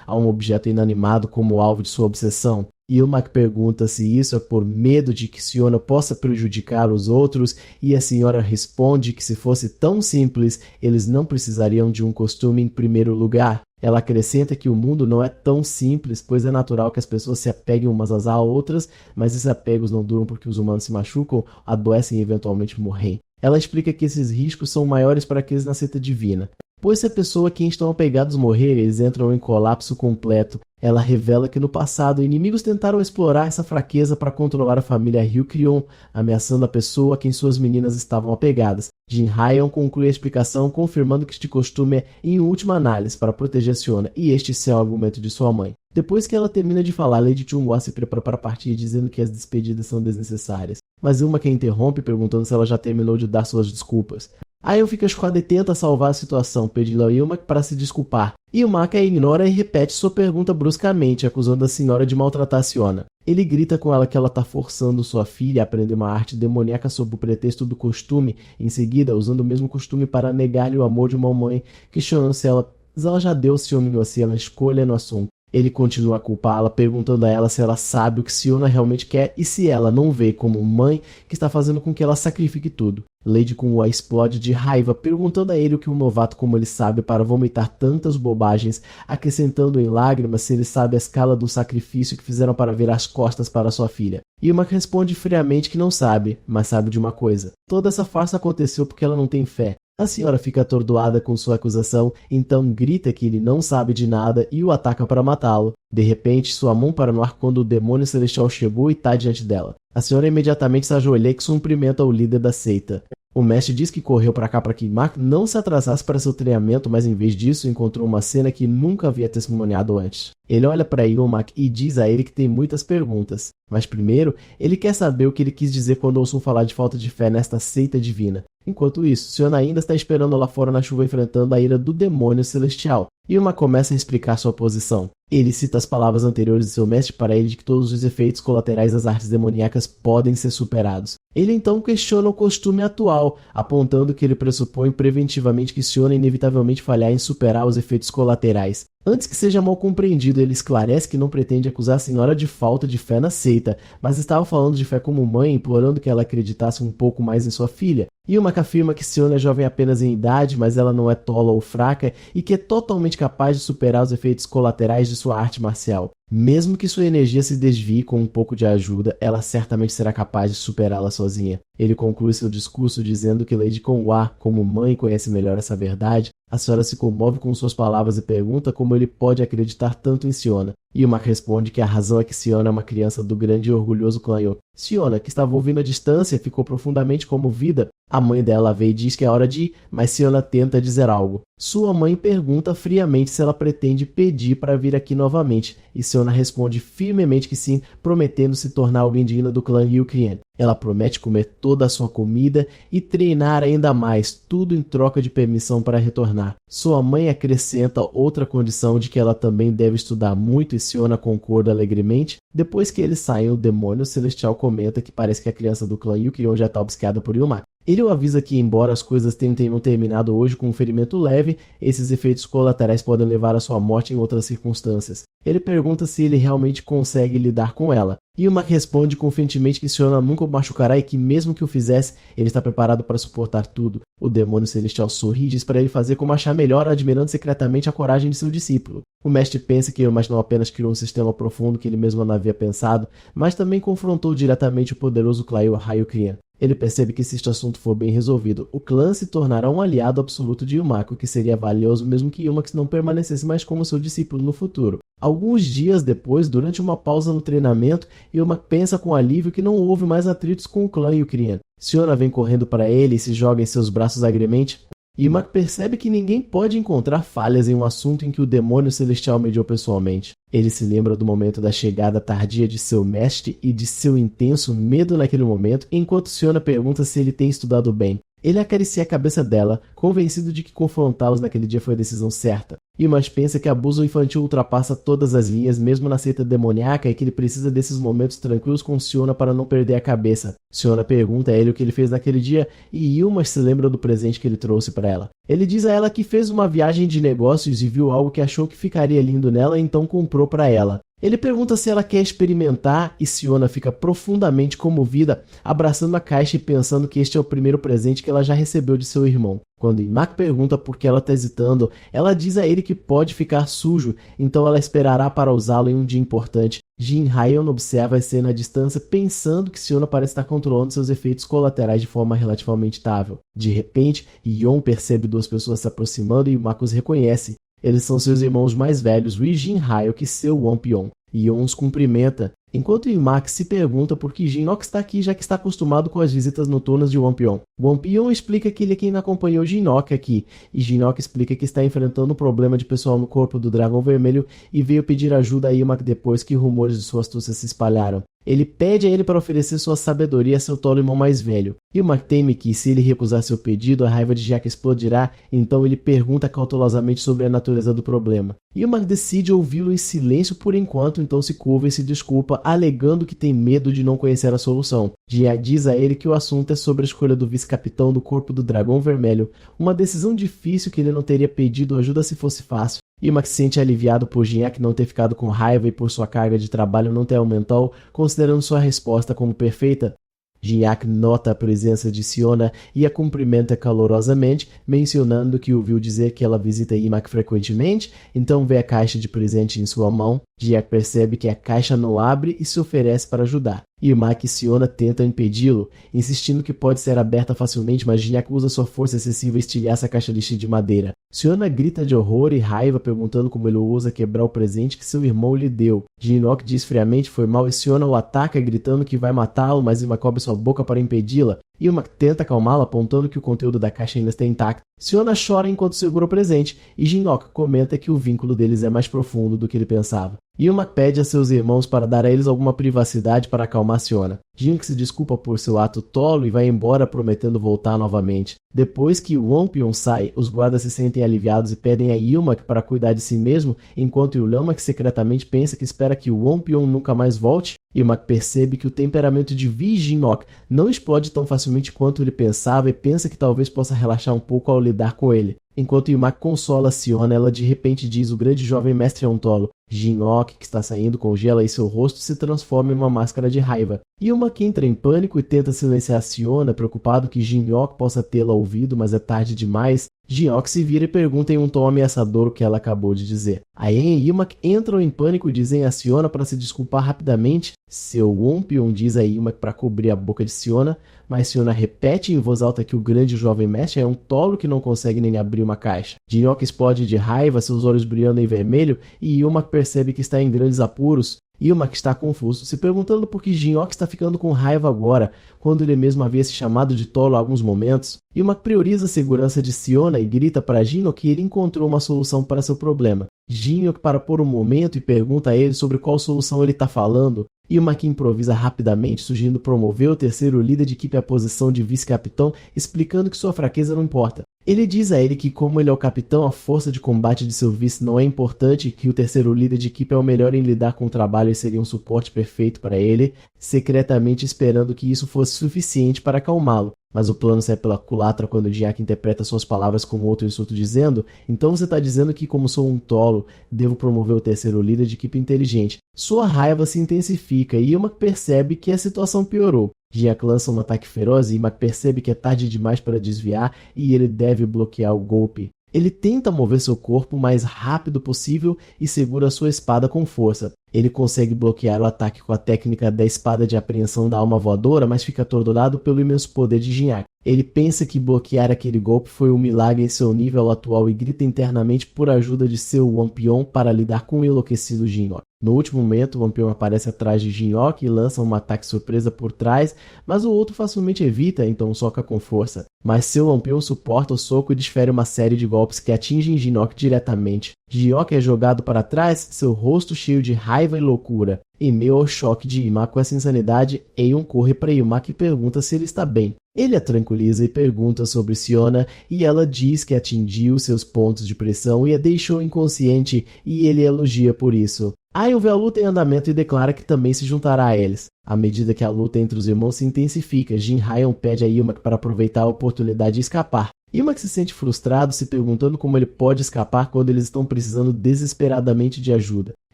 a um objeto inanimado como alvo de sua obsessão. Yuma pergunta se isso é por medo de que Siona possa prejudicar os outros, e a senhora responde que se fosse tão simples, eles não precisariam de um costume em primeiro lugar. Ela acrescenta que o mundo não é tão simples, pois é natural que as pessoas se apeguem umas às outras, mas esses apegos não duram porque os humanos se machucam, adoecem e eventualmente morrem. Ela explica que esses riscos são maiores para aqueles na seita divina. Pois se a pessoa a quem estão apegados morrer, eles entram em colapso completo. Ela revela que no passado, inimigos tentaram explorar essa fraqueza para controlar a família Ryukrion, ameaçando a pessoa a quem suas meninas estavam apegadas. Jin Hyeon conclui a explicação confirmando que este costume é, em última análise, para proteger Siona, e este é o argumento de sua mãe. Depois que ela termina de falar, Lady Chunghwa se prepara para partir, dizendo que as despedidas são desnecessárias. Mas Uma que interrompe, perguntando se ela já terminou de dar suas desculpas. Aion fica chocada e tenta salvar a situação, pedindo a Yuma para se desculpar. Yumaka a ignora e repete sua pergunta bruscamente, acusando a senhora de maltratar Siona. Ele grita com ela que ela está forçando sua filha a aprender uma arte demoníaca sob o pretexto do costume, em seguida usando o mesmo costume para negar-lhe o amor de uma mãe, questionando se ela já deu ciúme se ela escolha no assunto. Ele continua a culpá-la, perguntando a ela se ela sabe o que Siona realmente quer e se ela não vê como mãe que está fazendo com que ela sacrifique tudo. Lady Kunwa explode de raiva, perguntando a ele o que um novato como ele sabe para vomitar tantas bobagens, acrescentando em lágrimas se ele sabe a escala do sacrifício que fizeram para virar as costas para sua filha. Yuma responde friamente que não sabe, mas sabe de uma coisa. Toda essa farsa aconteceu porque ela não tem fé. A senhora fica atordoada com sua acusação, então grita que ele não sabe de nada e o ataca para matá-lo. De repente, sua mão para no ar quando o demônio celestial chegou e está diante dela. A senhora imediatamente se ajoelha e cumprimenta o líder da seita. O mestre diz que correu para cá para que Mark não se atrasasse para seu treinamento, mas em vez disso encontrou uma cena que nunca havia testemunhado antes. Ele olha para Yumak e diz a ele que tem muitas perguntas. Mas primeiro, ele quer saber o que ele quis dizer quando ouçam falar de falta de fé nesta seita divina. Enquanto isso, Siona ainda está esperando lá fora na chuva enfrentando a ira do demônio celestial. Yumak começa a explicar sua posição. Ele cita as palavras anteriores de seu mestre para ele de que todos os efeitos colaterais das artes demoníacas podem ser superados. Ele então questiona o costume atual, apontando que ele pressupõe preventivamente que Siona inevitavelmente falhar em superar os efeitos colaterais. Antes que seja mal compreendido, ele esclarece que não pretende acusar a senhora de falta de fé na seita, mas estava falando de fé como mãe, implorando que ela acreditasse um pouco mais em sua filha. Yumaka afirma que Siona é jovem apenas em idade, mas ela não é tola ou fraca e que é totalmente capaz de superar os efeitos colaterais de sua arte marcial. Mesmo que sua energia se desvie com um pouco de ajuda, ela certamente será capaz de superá-la sozinha. Ele conclui seu discurso dizendo que Lady Conwa, como mãe, conhece melhor essa verdade. A senhora se comove com suas palavras e pergunta como ele pode acreditar tanto em Siona. Yuma responde que a razão é que Siona é uma criança do grande e orgulhoso clã Yo. Siona, que estava ouvindo à distância, ficou profundamente comovida. A mãe dela vê e diz que é hora de ir, mas Siona tenta dizer algo. Sua mãe pergunta friamente se ela pretende pedir para vir aqui novamente, e Siona responde firmemente que sim, prometendo se tornar alguém digna do clã Ryukrian. Ela promete comer toda a sua comida e treinar ainda mais, tudo em troca de permissão para retornar. Sua mãe acrescenta outra condição de que ela também deve estudar muito e Siona concorda alegremente. Depois que eles saem, o demônio celestial comenta que parece que a criança do clã Ryukrion já está obcecada por Yuma. Ele o avisa que, embora as coisas tenham terminado hoje com um ferimento leve, esses efeitos colaterais podem levar à sua morte em outras circunstâncias. Ele pergunta se ele realmente consegue lidar com ela. Yuma responde confiantemente que Siona nunca o machucará e que, mesmo que o fizesse, ele está preparado para suportar tudo. O demônio celestial sorri e diz para ele fazer como achar melhor, admirando secretamente a coragem de seu discípulo. O mestre pensa que Yuma não apenas criou um sistema profundo que ele mesmo não havia pensado, mas também confrontou diretamente o poderoso clã Ryukrian. Ele percebe que se este assunto for bem resolvido, o clã se tornará um aliado absoluto de Yumako, que seria valioso mesmo que Yumako não permanecesse mais como seu discípulo no futuro. Alguns dias depois, durante uma pausa no treinamento, Yumako pensa com alívio que não houve mais atritos com o clã Ryukrian. Siona vem correndo para ele e se joga em seus braços alegremente. Yumako percebe que ninguém pode encontrar falhas em um assunto em que o demônio celestial mediou pessoalmente. Ele se lembra do momento da chegada tardia de seu mestre e de seu intenso medo naquele momento, enquanto Siona pergunta se ele tem estudado bem. Ele acaricia a cabeça dela, convencido de que confrontá-los naquele dia foi a decisão certa. Yuma pensa que abuso infantil ultrapassa todas as linhas, mesmo na seita demoníaca, e que ele precisa desses momentos tranquilos com Siona para não perder a cabeça. Siona pergunta a ele o que ele fez naquele dia, e Yuma se lembra do presente que ele trouxe para ela. Ele diz a ela que fez uma viagem de negócios e viu algo que achou que ficaria lindo nela, e então comprou para ela. Ele pergunta se ela quer experimentar e Siona fica profundamente comovida, abraçando a caixa e pensando que este é o primeiro presente que ela já recebeu de seu irmão. Quando Imak pergunta por que ela está hesitando, ela diz a ele que pode ficar sujo, então ela esperará para usá-lo em um dia importante. Jin Hyeon observa a cena à distância, pensando que Siona parece estar controlando seus efeitos colaterais de forma relativamente estável. De repente, Yeon percebe duas pessoas se aproximando e Imak os reconhece. Eles são seus irmãos mais velhos, Ri Jin Hyuk e seu Wonpyeon. Yeon os cumprimenta, enquanto Imak se pergunta por que Jinok está aqui, já que está acostumado com as visitas noturnas de Wonpyeon. Wonpyeon explica que ele é quem acompanhou Jinok aqui, e Jinok explica que está enfrentando um problema de pessoal no corpo do Dragão Vermelho e veio pedir ajuda a Imak depois que rumores de sua astúcia se espalharam. Ele pede a ele para oferecer sua sabedoria a seu tolo irmão mais velho. Imak teme que, se ele recusar seu pedido, a raiva de Jack explodirá, então ele pergunta cautelosamente sobre a natureza do problema. Imak decide ouvi-lo em silêncio por enquanto, então se curva e se desculpa, alegando que tem medo de não conhecer a solução. Jia diz a ele que o assunto é sobre a escolha do vice-capitão do corpo do Dragão Vermelho, uma decisão difícil que ele não teria pedido ajuda se fosse fácil. Imak se sente aliviado por Jinyak não ter ficado com raiva e por sua carga de trabalho não ter aumentado, considerando sua resposta como perfeita. Jinyak nota a presença de Siona e a cumprimenta calorosamente, mencionando que ouviu dizer que ela visita Imak frequentemente, então vê a caixa de presente em sua mão. Jinyak percebe que a caixa não abre e se oferece para ajudar. Imak e Siona tentam impedi-lo, insistindo que pode ser aberta facilmente, mas Jinyak usa sua força excessiva e estilhaça a caixa lixo de madeira. Siona grita de horror e raiva, perguntando como ele ousa quebrar o presente que seu irmão lhe deu. Jinok diz friamente foi mal e Siona o ataca, gritando que vai matá-lo, mas Imak cobre sua boca para impedi-la. Imak tenta acalmá-la, apontando que o conteúdo da caixa ainda está intacto. Siona chora enquanto segura o presente, e Jinok comenta que o vínculo deles é mais profundo do que ele pensava. Imak pede a seus irmãos para dar a eles alguma privacidade para acalmar Siona. Jinok se desculpa por seu ato tolo e vai embora prometendo voltar novamente. Depois que Wonpyeon sai, os guardas se sentem aliviados e pedem a Imak para cuidar de si mesmo, enquanto Yulamak secretamente pensa que espera que Wonpyeon nunca mais volte. Imak percebe que o temperamento de Vi Jinok não explode tão facilmente quanto ele pensava e pensa que talvez possa relaxar um pouco ao lidar com ele. Enquanto Imak consola Siona, ela de repente diz o grande jovem mestre é um tolo. Jinok, que está saindo, congela e seu rosto se transforma em uma máscara de raiva. Imak entra em pânico e tenta silenciar Siona, preocupado que Jinok possa tê-la ouvido, mas é tarde demais. Jinok se vira e pergunta em um tom ameaçador o que ela acabou de dizer. Ayen e Imak entram em pânico e dizem a Siona para se desculpar rapidamente. Seu Wonpyeon diz a Imak para cobrir a boca de Siona, mas Siona repete em voz alta que o grande jovem mestre é um tolo que não consegue nem abrir uma caixa. Jinok explode de raiva, seus olhos brilhando em vermelho, e Imak percebe que está em grandes apuros. Imak está confuso, se perguntando por que Jinok está ficando com raiva agora, quando ele mesmo havia se chamado de tolo há alguns momentos. Imak prioriza a segurança de Siona e grita para Jinok que ele encontrou uma solução para seu problema. Jinok para por um momento e pergunta a ele sobre qual solução ele está falando. Imak improvisa rapidamente, sugerindo promover o terceiro líder de equipe à posição de vice-capitão, explicando que sua fraqueza não importa. Ele diz a ele que, como ele é o capitão, a força de combate de seu vice não é importante e que o terceiro líder de equipe é o melhor em lidar com o trabalho e seria um suporte perfeito para ele, secretamente esperando que isso fosse suficiente para acalmá-lo. Mas o plano sai pela culatra quando Jinyak interpreta suas palavras como outro insulto dizendo: então você está dizendo que, como sou um tolo, devo promover o terceiro líder de equipe inteligente. Sua raiva se intensifica e Imak percebe que a situação piorou. Jinyak lança um ataque feroz e Imak percebe que é tarde demais para desviar e ele deve bloquear o golpe. Ele tenta mover seu corpo o mais rápido possível e segura sua espada com força. Ele consegue bloquear o ataque com a técnica da espada de apreensão da alma voadora, mas fica atordoado pelo imenso poder de Jinyak. Ele pensa que bloquear aquele golpe foi um milagre em seu nível atual e grita internamente por ajuda de seu Wonpyeon para lidar com o enlouquecido Jinok. No último momento, o Wampion aparece atrás de Jinyoke e lança um ataque surpresa por trás, mas o outro facilmente evita, então soca com força. Mas seu Wampion suporta o soco e desfere uma série de golpes que atingem Jinyoke diretamente. Jinyoke é jogado para trás, seu rosto cheio de raiva e loucura. Em meio ao choque de Ima com essa insanidade, Eion corre para Ima e pergunta se ele está bem. Ele a tranquiliza e pergunta sobre Siona, e ela diz que atingiu seus pontos de pressão e a deixou inconsciente, e ele elogia por isso. Aion vê a luta em andamento e declara que também se juntará a eles. À medida que a luta entre os irmãos se intensifica, Jin Hyeon pede a Ilmak para aproveitar a oportunidade e escapar. Ilmak se sente frustrado, se perguntando como ele pode escapar quando eles estão precisando desesperadamente de ajuda.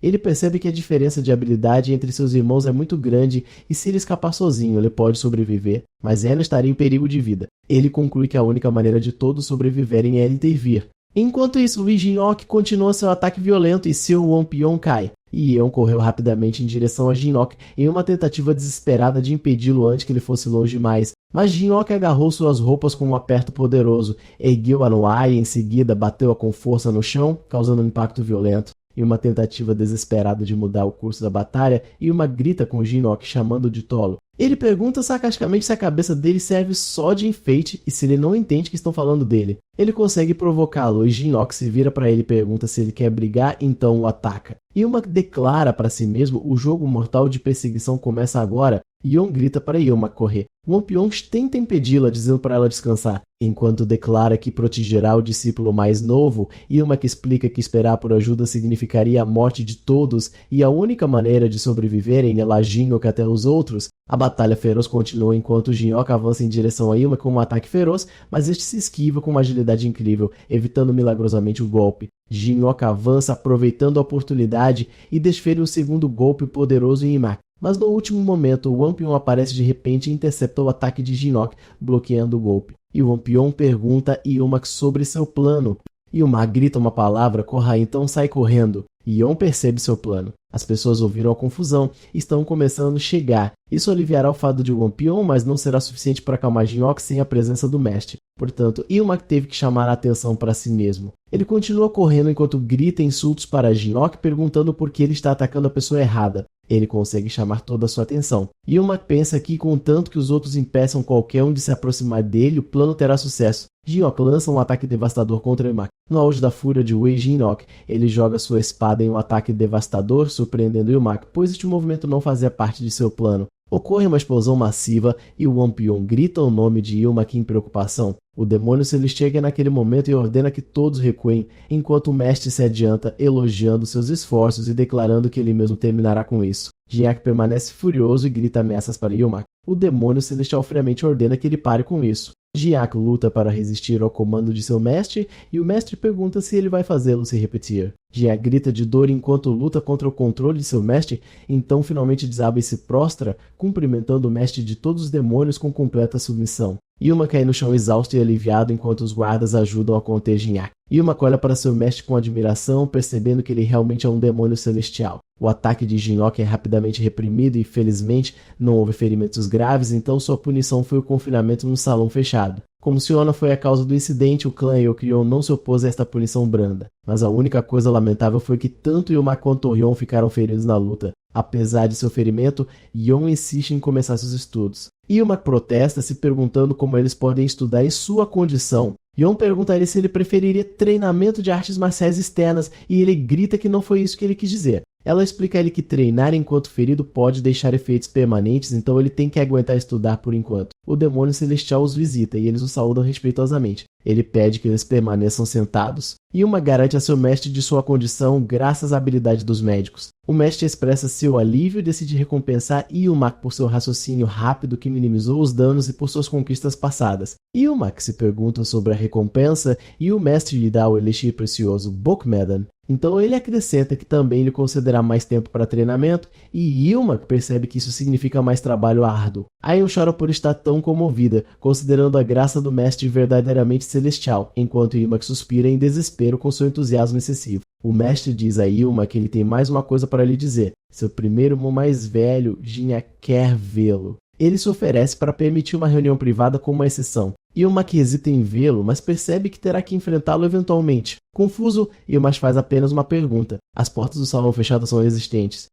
Ele percebe que a diferença de habilidade entre seus irmãos é muito grande e se ele escapar sozinho, ele pode sobreviver, mas ela estaria em perigo de vida. Ele conclui que a única maneira de todos sobreviverem é intervir. Enquanto isso, Jinyoke continua seu ataque violento e seu Wampion cai. E Yeon correu rapidamente em direção a Jinyoke em uma tentativa desesperada de impedi-lo antes que ele fosse longe demais. Mas Jinyoke agarrou suas roupas com um aperto poderoso, ergueu-a no ar e em seguida bateu-a com força no chão, causando um impacto violento. Em uma tentativa desesperada de mudar o curso da batalha, Ilma grita com Jinyoke chamando de tolo. Ele pergunta sarcasticamente se a cabeça dele serve só de enfeite e se ele não entende que estão falando dele. Ele consegue provocá-lo e Jinyoke se vira para ele e pergunta se ele quer brigar, então o ataca. Ilma declara para si mesmo: o jogo mortal de perseguição começa agora. Yeon grita para Ilma correr. Wampion tenta impedi-la, dizendo para ela descansar. Enquanto declara que protegerá o discípulo mais novo, Ilma explica que esperar por ajuda significaria a morte de todos e a única maneira de sobreviverem é lá Jinyoke até os outros. A batalha feroz continua enquanto Jinyoke avança em direção a Ilma com um ataque feroz, mas este se esquiva com uma agilidade incrível, evitando milagrosamente o golpe. Jinyoke avança aproveitando a oportunidade e desfere o segundo golpe poderoso em Ilma. Mas no último momento, o Wampion aparece de repente e intercepta o ataque de Jinyoke, bloqueando o golpe. E o Wampion pergunta a Ilma sobre seu plano. Ilma grita uma palavra, corra então sai correndo. Yeon percebe seu plano. As pessoas ouviram a confusão e estão começando a chegar. Isso aliviará o fardo de Wampion, mas não será suficiente para acalmar Jinyoke sem a presença do mestre. Portanto, Ilma teve que chamar a atenção para si mesmo. Ele continua correndo enquanto grita insultos para Jinyoke, perguntando por que ele está atacando a pessoa errada. Ele consegue chamar toda a sua atenção. Ilma pensa que, contanto que os outros impeçam qualquer um de se aproximar dele, o plano terá sucesso. Jinyoke lança um ataque devastador contra Ilma. No auge da fúria de Wei Jinyoke, ele joga sua espada em um ataque devastador, surpreendendo Ilma, pois este movimento não fazia parte de seu plano. Ocorre uma explosão massiva e o Wampion grita o nome de Ilma em preocupação. O demônio celestial chega naquele momento e ordena que todos recuem, enquanto o mestre se adianta, elogiando seus esforços e declarando que ele mesmo terminará com isso. Jinyoke permanece furioso e grita ameaças para Ilma. O demônio celestial friamente ordena que ele pare com isso. Jinyoke luta para resistir ao comando de seu mestre e o mestre pergunta se ele vai fazê-lo se repetir. Jinyoke grita de dor enquanto luta contra o controle de seu mestre, então finalmente desaba e se prostra, cumprimentando o mestre de todos os demônios com completa submissão. Ilma cai no chão exausto e aliviado enquanto os guardas ajudam a conter Jinyoke. Ilma olha para seu mestre com admiração, percebendo que ele realmente é um demônio celestial. O ataque de Jinyoke é rapidamente reprimido e, felizmente, não houve ferimentos graves, então sua punição foi o confinamento num salão fechado. Como Siona foi a causa do incidente, o clã Eokryon não se opôs a esta punição branda. Mas a única coisa lamentável foi que tanto Ilma quanto Yeon ficaram feridos na luta. Apesar de seu ferimento, Yeon insiste em começar seus estudos. Ilma protesta, se perguntando como eles podem estudar em sua condição. Yeon pergunta a ele se ele preferiria treinamento de artes marciais externas e ele grita que não foi isso que ele quis dizer. Ela explica a ele que treinar enquanto ferido pode deixar efeitos permanentes, então ele tem que aguentar estudar por enquanto. O demônio celestial os visita e eles o saúdam respeitosamente. Ele pede que eles permaneçam sentados. Ilma garante a seu mestre de sua condição graças à habilidade dos médicos. O mestre expressa seu alívio e decide recompensar Ilma por seu raciocínio rápido que minimizou os danos e por suas conquistas passadas. Ilma se pergunta sobre a recompensa e o mestre lhe dá o elixir precioso Bokmedan. Então ele acrescenta que também lhe concederá mais tempo para treinamento e Ilma percebe que isso significa mais trabalho árduo. Aion chora por estar tão comovida, considerando a graça do mestre verdadeiramente celestial, enquanto Ilma suspira em desespero com seu entusiasmo excessivo. O mestre diz a Ilma que ele tem mais uma coisa para lhe dizer. Seu primeiro irmão mais velho, Jinyoke, quer vê-lo. Ele se oferece para permitir uma reunião privada como uma exceção. Ilmak hesita em vê-lo, mas percebe que terá que enfrentá-lo eventualmente. Confuso, Ilmak faz apenas uma pergunta. As portas do salão fechado são resistentes.